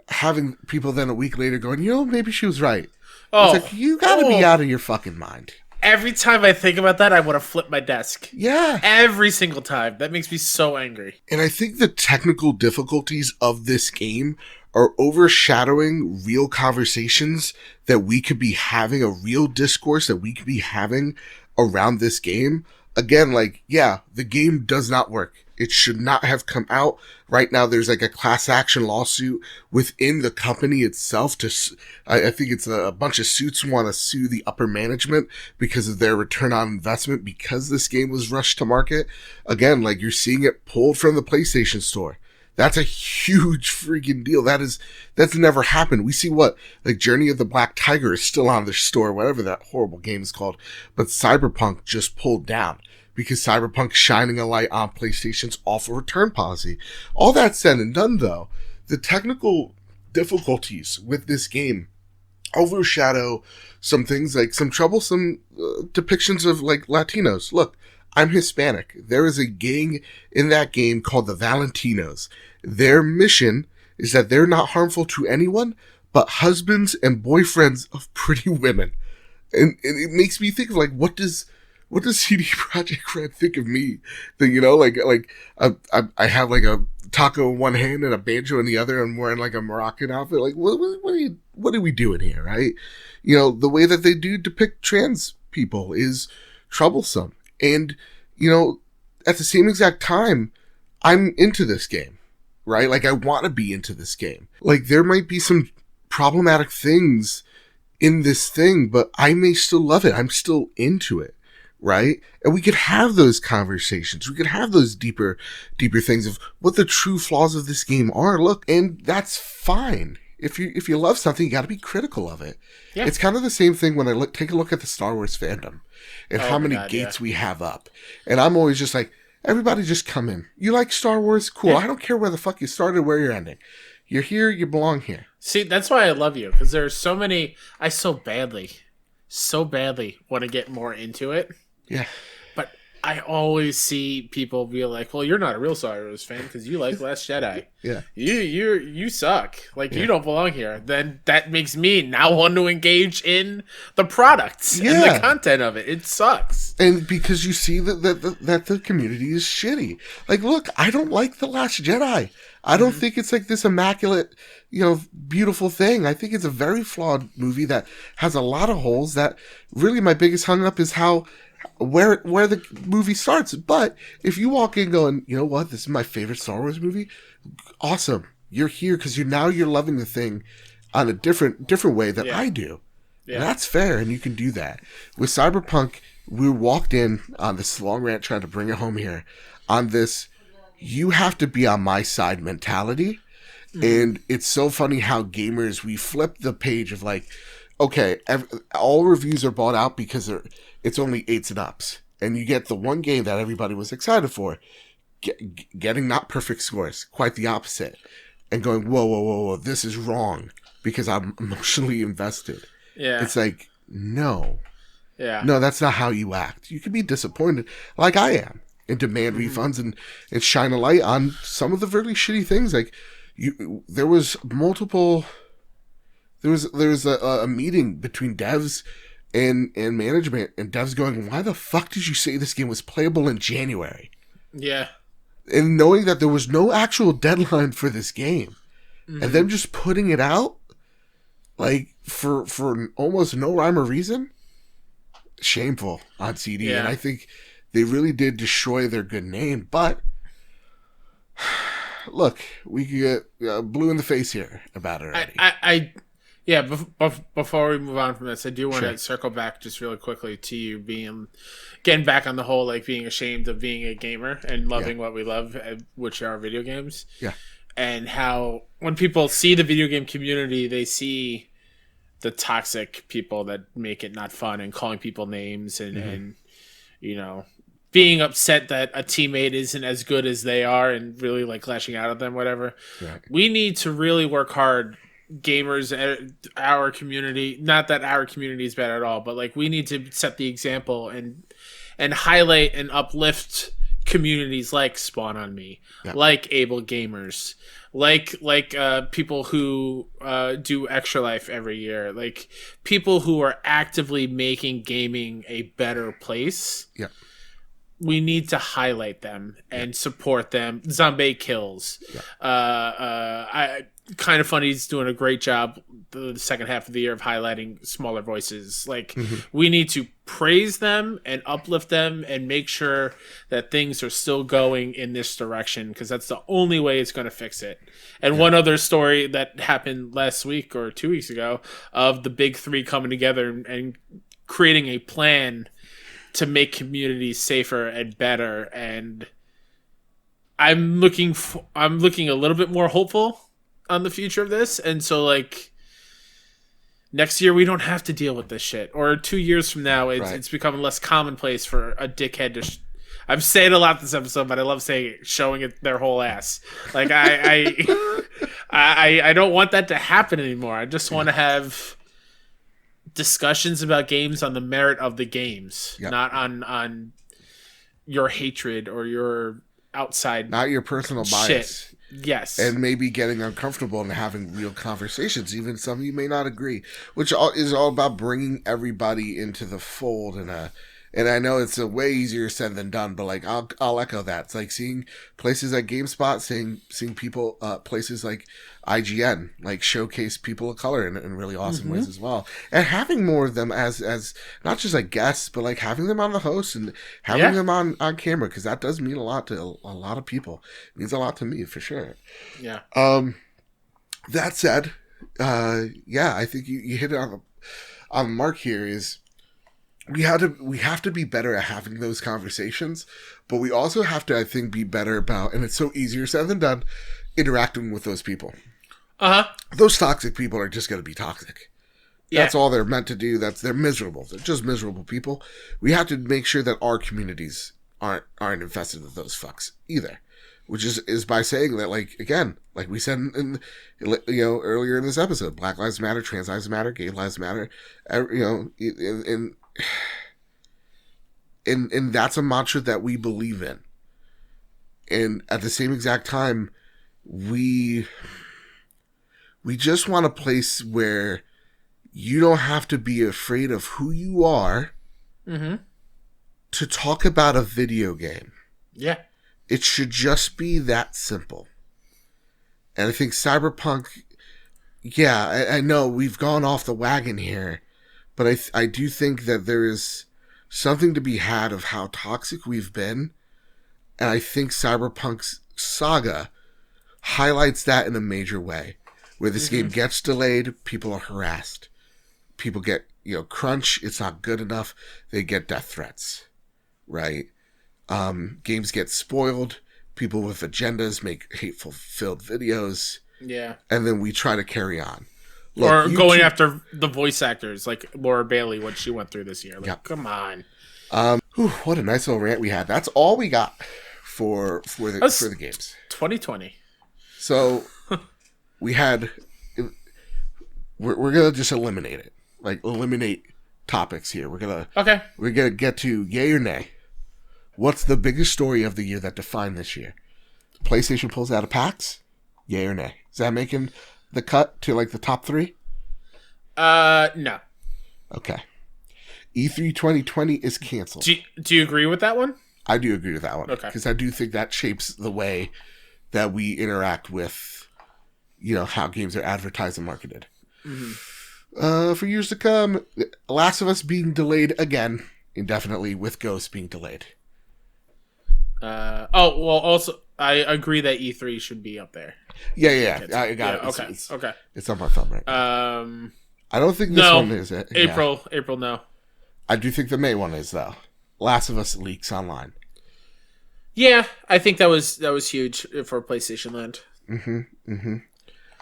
having people then a week later going, you know, maybe she was right. It's like, you gotta be out of your fucking mind. Every time I think about that, I want to flip my desk. Yeah. Every single time. That makes me so angry. And I think the technical difficulties of this game are overshadowing real conversations that we could be having, a real discourse that we could be having around this game. Again, like, yeah, the game does not work. It should not have come out. Right now, there's like a class action lawsuit within the company itself. I think it's a bunch of suits want to sue the upper management because of their return on investment, because this game was rushed to market. Again, like, you're seeing it pulled from the PlayStation Store. That's a huge freaking deal. That's never happened. We see like Journey of the Black Tiger is still on the store, whatever that horrible game is called. But Cyberpunk just pulled down because Cyberpunk's shining a light on PlayStation's awful return policy. All that said and done, though, the technical difficulties with this game overshadow some things, like some troublesome depictions of like Latinos. Look, I'm Hispanic. There is a gang in that game called the Valentinos. Their mission is that they're not harmful to anyone but husbands and boyfriends of pretty women. And it makes me think of, like, what does CD Projekt Red think of me? That, you know, like I have like a taco in one hand and a banjo in the other, and wearing like a Moroccan outfit. Like, what are we doing here, right? You know, the way that they do depict trans people is troublesome. And, you know, at the same exact time, I'm into this game, right? Like, I want to be into this game. Like, there might be some problematic things in this thing, but I may still love it. I'm still into it, right? And we could have those conversations. We could have those deeper things of what the true flaws of this game are. Look, and that's fine. If you love something, you got to be critical of it. Yeah. It's kind of the same thing when I take a look at the Star Wars fandom and how many gates we have up. And I'm always just like, everybody just come in. You like Star Wars? Cool. Yeah. I don't care where the fuck you started, where you're ending. You're here, you belong here. See, that's why I love you, because there's so many, I so badly want to get more into it. Yeah. But I always see people be like, well, you're not a real Star Wars fan because you like Last Jedi. Yeah. You suck. Like, you don't belong here. Then that makes me now want to engage in the products and the content of it. It sucks. And because you see that the community is shitty. Like, look, I don't like The Last Jedi. I don't think it's like this immaculate, you know, beautiful thing. I think it's a very flawed movie that has a lot of holes. That really my biggest hung up is where the movie starts. But if you walk in going, you know what, this is my favorite Star Wars movie, awesome. You're here because you're loving the thing on a different way that I do. Yeah. And that's fair, and you can do that. With Cyberpunk, we walked in on this long rant trying to bring it home here on this, you have to be on my side mentality. And it's so funny how gamers, we flip the page of like, okay, all reviews are bought out because it's only 8s and ups. and you get the one game that everybody was excited for, getting not perfect scores, quite the opposite, and going, whoa, this is wrong because I'm emotionally invested. Yeah. It's like, no. Yeah. No, that's not how you act. You can be disappointed, like I am, and demand refunds and shine a light on some of the really shitty things. Like, there was a meeting between devs and management, and devs going, why the fuck did you say this game was playable in January? Yeah. And knowing that there was no actual deadline for this game, and them just putting it out, like, for almost no rhyme or reason, shameful on CD. Yeah. And I think they really did destroy their good name. But look, we could get blue in the face here about it already. Before we move on from this, I do want to circle back just really quickly to you getting back on the whole, like, being ashamed of being a gamer and loving what we love, which are video games. Yeah. And how when people see the video game community, they see the toxic people that make it not fun and calling people names and you know, being upset that a teammate isn't as good as they are and really, like, lashing out at them, whatever. Right. We need to really work hard, gamers, our community. Not that our community is bad at all, but, like, we need to set the example and highlight and uplift communities like Spawn on Me, like Able Gamers, like people who do Extra Life every year, like people who are actively making gaming a better place. Yeah. We need to highlight them and support them. Zombie Kills. Yeah. Kind of Funny's doing a great job the second half of the year of highlighting smaller voices. Like, we need to praise them and uplift them and make sure that things are still going in this direction, because that's the only way it's going to fix it. And one other story that happened last week or 2 weeks ago of the big three coming together and creating a plan to make communities safer and better. And I'm looking a little bit more hopeful on the future of this. And so, like, next year we don't have to deal with this shit, or 2 years from now it's becoming less commonplace for a dickhead to I'm saying a lot this episode, but I love saying it, showing it their whole ass. Like, I don't want that to happen anymore. I just want to have discussions about games on the merit of the games, not on your hatred or your outside, not your personal bias. Shit. Yes. And maybe getting uncomfortable and having real conversations, even some of you may not agree, which is all about bringing everybody into the fold. And I know it's a way easier said than done, but, like, I'll echo that. It's like seeing places like GameSpot, seeing people, places like IGN, like, showcase people of color in really awesome ways as well. And having more of them as not just like guests, but, like, having them on the host and having them on camera, because that does mean a lot to a lot of people. It means a lot to me, for sure. Yeah. That said, I think you hit it on the mark here. Is we have to be better at having those conversations, but we also have to, I think, be better about, and it's so easier said than done, interacting with those people. Those toxic people are just going to be toxic. That's all they're meant to do. They're miserable. They're just miserable people. We have to make sure that our communities aren't infested with those fucks either, which is by saying that, like, again, like we said in earlier in this episode, Black Lives Matter, Trans Lives Matter, Gay Lives Matter, and that's a mantra that we believe in. And at the same exact time, we just want a place where you don't have to be afraid of who you are to talk about a video game. Yeah. It should just be that simple. And I think Cyberpunk, I know we've gone off the wagon here, but I do think that there is something to be had of how toxic we've been. And I think Cyberpunk's saga highlights that in a major way. Where this game gets delayed, people are harassed. People get, crunch, it's not good enough. They get death threats, right? Games get spoiled. People with agendas make hateful-filled videos. Yeah. And then we try to carry on. Look, or going after the voice actors, like Laura Bailey, what she went through this year. Like, come on. What a nice little rant we had. That's all we got for the games. 2020. So we had. We're gonna just eliminate it. Like eliminate topics here. We're gonna get to yay or nay. What's the biggest story of the year that defined this year? PlayStation pulls out of PAX. Yay or nay? Is that making the cut to like the top 3? No. Okay. E3 2020 is canceled. Do you agree with that one? I do agree with that one. Okay. Because I do think that shapes the way that we interact with, how games are advertised and marketed. Mm-hmm. For years to come, Last of Us being delayed again, indefinitely, with Ghost being delayed. Also, I agree that E3 should be up there. Yeah. I got it. Okay. It's on my thumb right now. I don't think this one is it. April, no. I do think the May one is, though. Last of Us leaks online. Yeah, I think that was huge for PlayStation Land.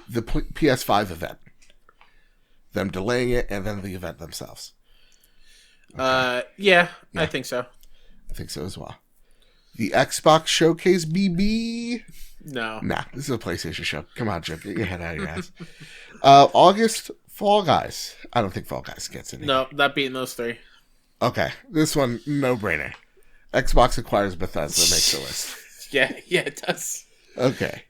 The PS5 event. Them delaying it, and then the event themselves. Okay. Yeah, I think so. I think so as well. The Xbox Showcase BB? No. Nah, this is a PlayStation show. Come on, Jim. Get your head out of your ass. August, Fall Guys. I don't think Fall Guys gets in. No, not beating those 3. Okay, this one, no-brainer. Xbox acquires Bethesda, makes the list. Yeah, it does. Okay.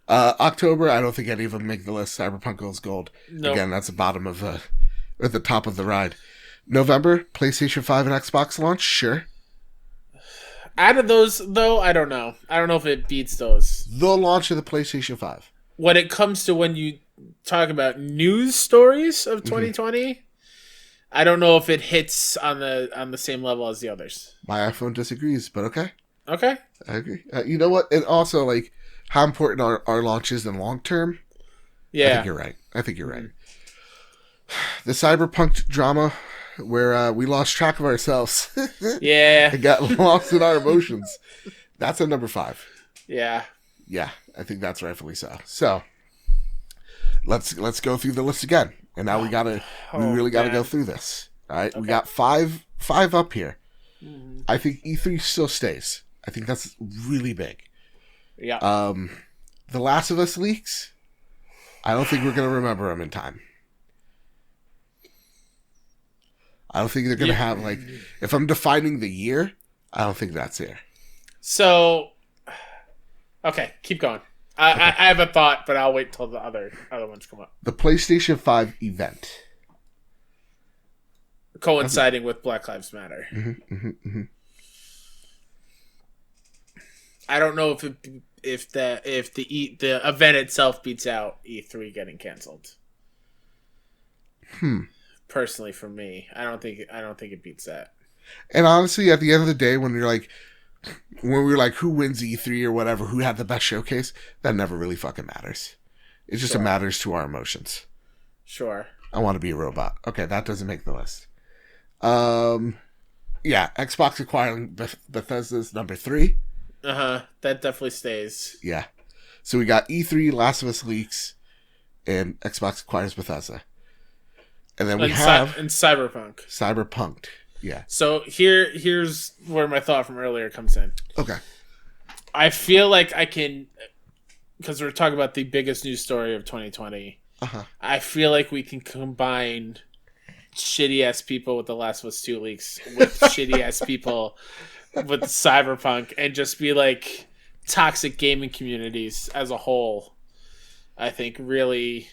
October, I don't think any of them make the list. Cyberpunk goes gold. Nope. Again, that's the bottom of at the top of the ride. November, PlayStation 5 and Xbox launch, sure. Out of those, though, I don't know. I don't know if it beats those. The launch of the PlayStation 5. When it comes to when you talk about news stories of 2020, I don't know if it hits on the same level as the others. My iPhone disagrees, but okay. Okay. I agree. You know what? And also, like, how important are our launches in long term? Yeah. I think you're right. The Cyberpunk drama where we lost track of ourselves. Yeah. And got lost in our emotions. That's a number 5. Yeah. Yeah, I think that's rightfully so. So, let's go through the list again. And now we really gotta go through this. All right, okay. We got five up here. Mm-hmm. I think E3 still stays. I think that's really big. Yeah. The Last of Us leaks. I don't think we're gonna remember them in time. I don't think they're gonna have like. If I'm defining the year, I don't think that's here. So, okay, keep going. I have a thought, but I'll wait till the other ones come up. The PlayStation 5 event. Coinciding with Black Lives Matter. I don't know if the event itself beats out E3 getting canceled. Personally, for me, I don't think it beats that. And honestly, at the end of the day, when we were like, who wins E3 or whatever, who had the best showcase, that never really fucking matters. It just matters to our emotions. Sure. I want to be a robot. Okay, that doesn't make the list. Yeah, Xbox acquiring Bethesda's number 3. That definitely stays. Yeah. So we got E3, Last of Us leaks, and Xbox acquires Bethesda. And then we have... And Cyberpunk. Cyberpunk. Yeah. So here's where my thought from earlier comes in. Okay. I feel like I can... Because we're talking about the biggest news story of 2020. I feel like we can combine shitty-ass people with the Last of Us 2 leaks with shitty-ass people with Cyberpunk and just be like toxic gaming communities as a whole. I think really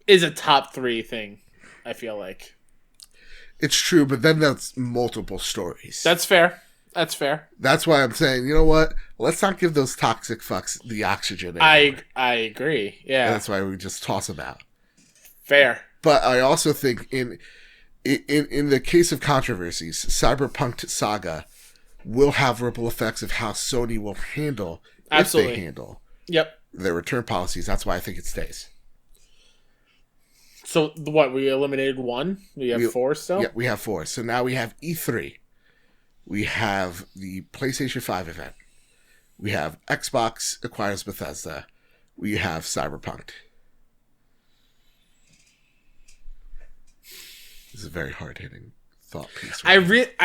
is a top 3 thing, I feel like. It's true, but then that's multiple stories. That's fair. That's why I'm saying, you know what? Let's not give those toxic fucks the oxygen anymore. I agree. Yeah. And that's why we just toss them out. Fair. But I also think in the case of controversies, Cyberpunk Saga will have ripple effects of how Sony will handle if they handle their return policies. That's why I think it stays. So what? We eliminated 1. We have 4 still. Yeah, we have 4. So now we have E3. We have the PlayStation 5 event. We have Xbox acquires Bethesda. We have Cyberpunk. This is a very hard-hitting thought piece. I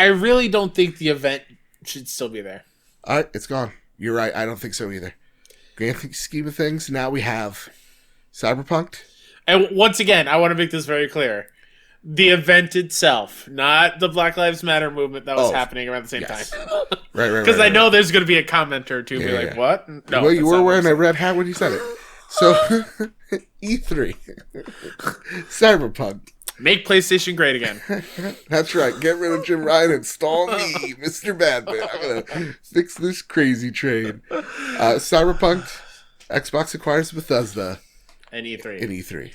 really don't think the event should still be there. All right, it's gone. You're right. I don't think so either. Grand scheme of things, now we have Cyberpunk. And once again, I want to make this very clear. The event itself, not the Black Lives Matter movement that was happening around the same time. Right. Because I know there's going to be a commenter or two be like, what? No, well, you were wearing a red hat when you said it. So, E3. Cyberpunk. Make PlayStation great again. That's right. Get rid of Jim Ryan and install me, Mr. Badman. I'm going to fix this crazy train. Cyberpunk, Xbox acquires Bethesda. And E3.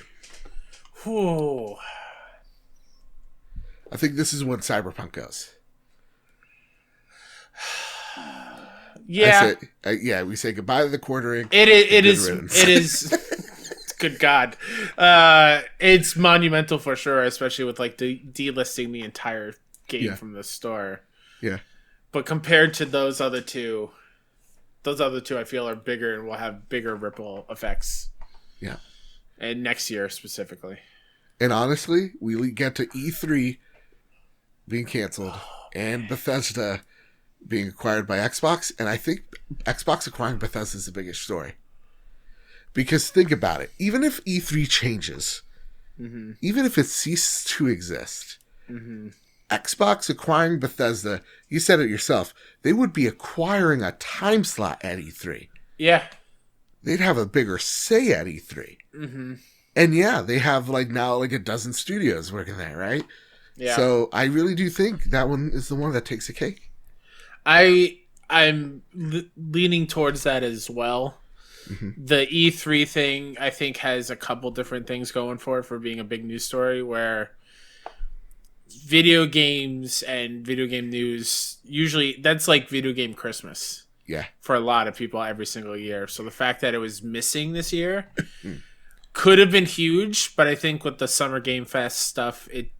Whew. I think this is when Cyberpunk goes. Yeah. We say goodbye to the quartering. It is. Good God. It's monumental for sure, especially with like delisting the entire game from the store. Yeah. But compared to those other two I feel are bigger and will have bigger ripple effects. Yeah. And next year specifically. And honestly, we get to E3 being canceled and Bethesda being acquired by Xbox, and I think Xbox acquiring Bethesda is the biggest story. Because think about it, even if E3 changes, even if it ceases to exist, Xbox acquiring Bethesda, you said it yourself, they would be acquiring a time slot at E3. Yeah. They'd have a bigger say at E3. And yeah, they have now a dozen studios working there, right? Yeah. So I really do think that one is the one that takes the cake. I'm leaning towards that as well. The E3 thing, I think, has a couple different things going for it for being a big news story, where video games and video game news, usually that's like video game Christmas. Yeah. For a lot of people every single year. So the fact that it was missing this year could have been huge, but I think with the Summer Game Fest stuff, it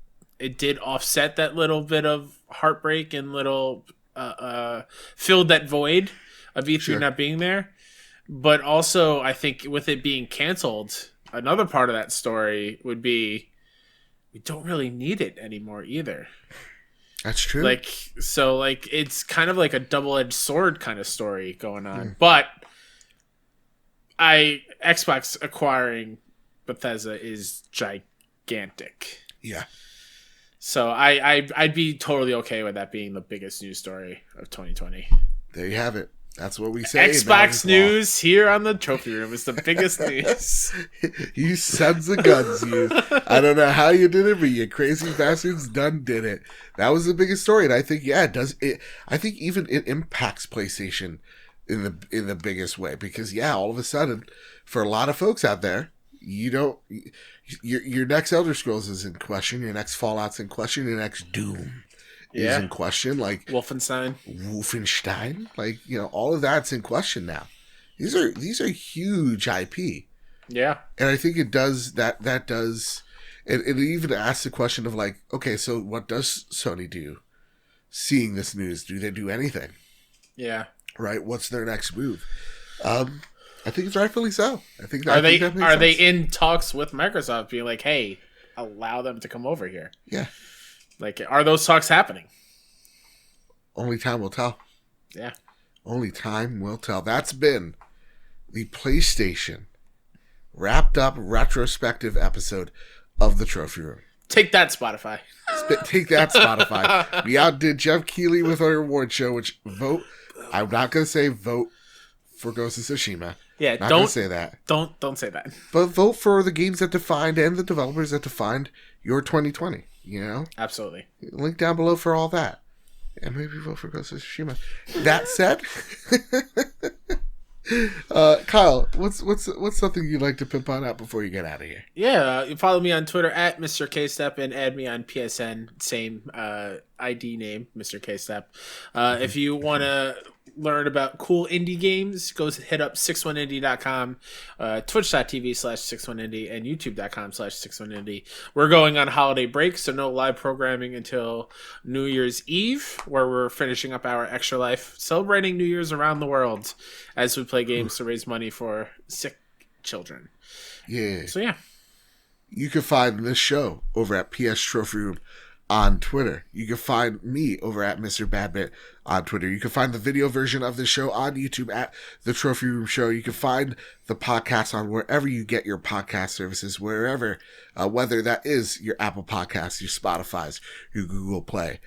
did offset that little bit of heartbreak and little filled that void of E3 not being there. But also, I think with it being canceled, another part of that story would be we don't really need it anymore either. That's true. It's kind of like a double-edged sword kind of story going on. But Xbox acquiring Bethesda is gigantic. Yeah. So I'd be totally okay with that being the biggest news story of 2020. There you have it. That's what we say. Xbox news here on the trophy room is the biggest news. You sons of guns, you. I don't know how you did it, but you crazy bastards done did it. That was the biggest story, and I think it does. I think even it impacts PlayStation in the biggest way, because all of a sudden, for a lot of folks out there, your next Elder Scrolls is in question, your next Fallout's in question, your next Doom is in question, like Wolfenstein, all of that's in question now. These are huge IP. Yeah, and I think it does that does it even asks the question of okay, so what does Sony do? Seeing this news, do they do anything? Yeah, right. What's their next move? I think it's rightfully so. I think are they in talks with Microsoft, being like, hey, allow them to come over here? Yeah. Are those talks happening? Only time will tell. Yeah. Only time will tell. That's been the PlayStation wrapped up retrospective episode of the Trophy Room. Take that, Spotify. Take that, Spotify. We outdid Jeff Keighley with our award show, which I'm not going to say vote for Ghost of Tsushima. Yeah, don't say that. Don't say that. But vote for the games that defined and the developers that defined your 2020. Absolutely. Link down below for all that, and maybe vote for Ghost of Tsushima. That said, Kyle, what's something you'd like to pimp on out before you get out of here? Yeah, you follow me on Twitter at Mr. K-Step and add me on PSN, same ID name, Mr. K-Step. If you want to learn about cool indie games, go hit up 61indie.com, twitch.tv/61indie, and youtube.com/61indie. We're going on holiday break, so no live programming until New Year's Eve, where we're finishing up our Extra Life, celebrating New Year's around the world as we play games to raise money for sick children. Yeah. So, yeah. You can find this show over at PS Trophy Room on Twitter. You can find me over at Mr. Badbit on Twitter. You can find the video version of the show on YouTube at The Trophy Room Show. You can find the podcast on wherever you get your podcast services, wherever, whether that is your Apple Podcasts, your Spotify's, your Google Play.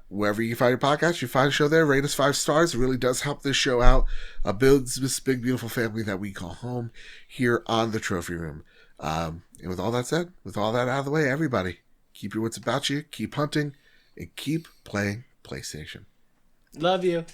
Wherever you find your podcast, you find a show there. Rate us 5 stars. It really does help this show out. Builds this big, beautiful family that we call home here on The Trophy Room. And with all that said, with all that out of the way, everybody, keep your wits about you, keep hunting, and keep playing PlayStation. Love you.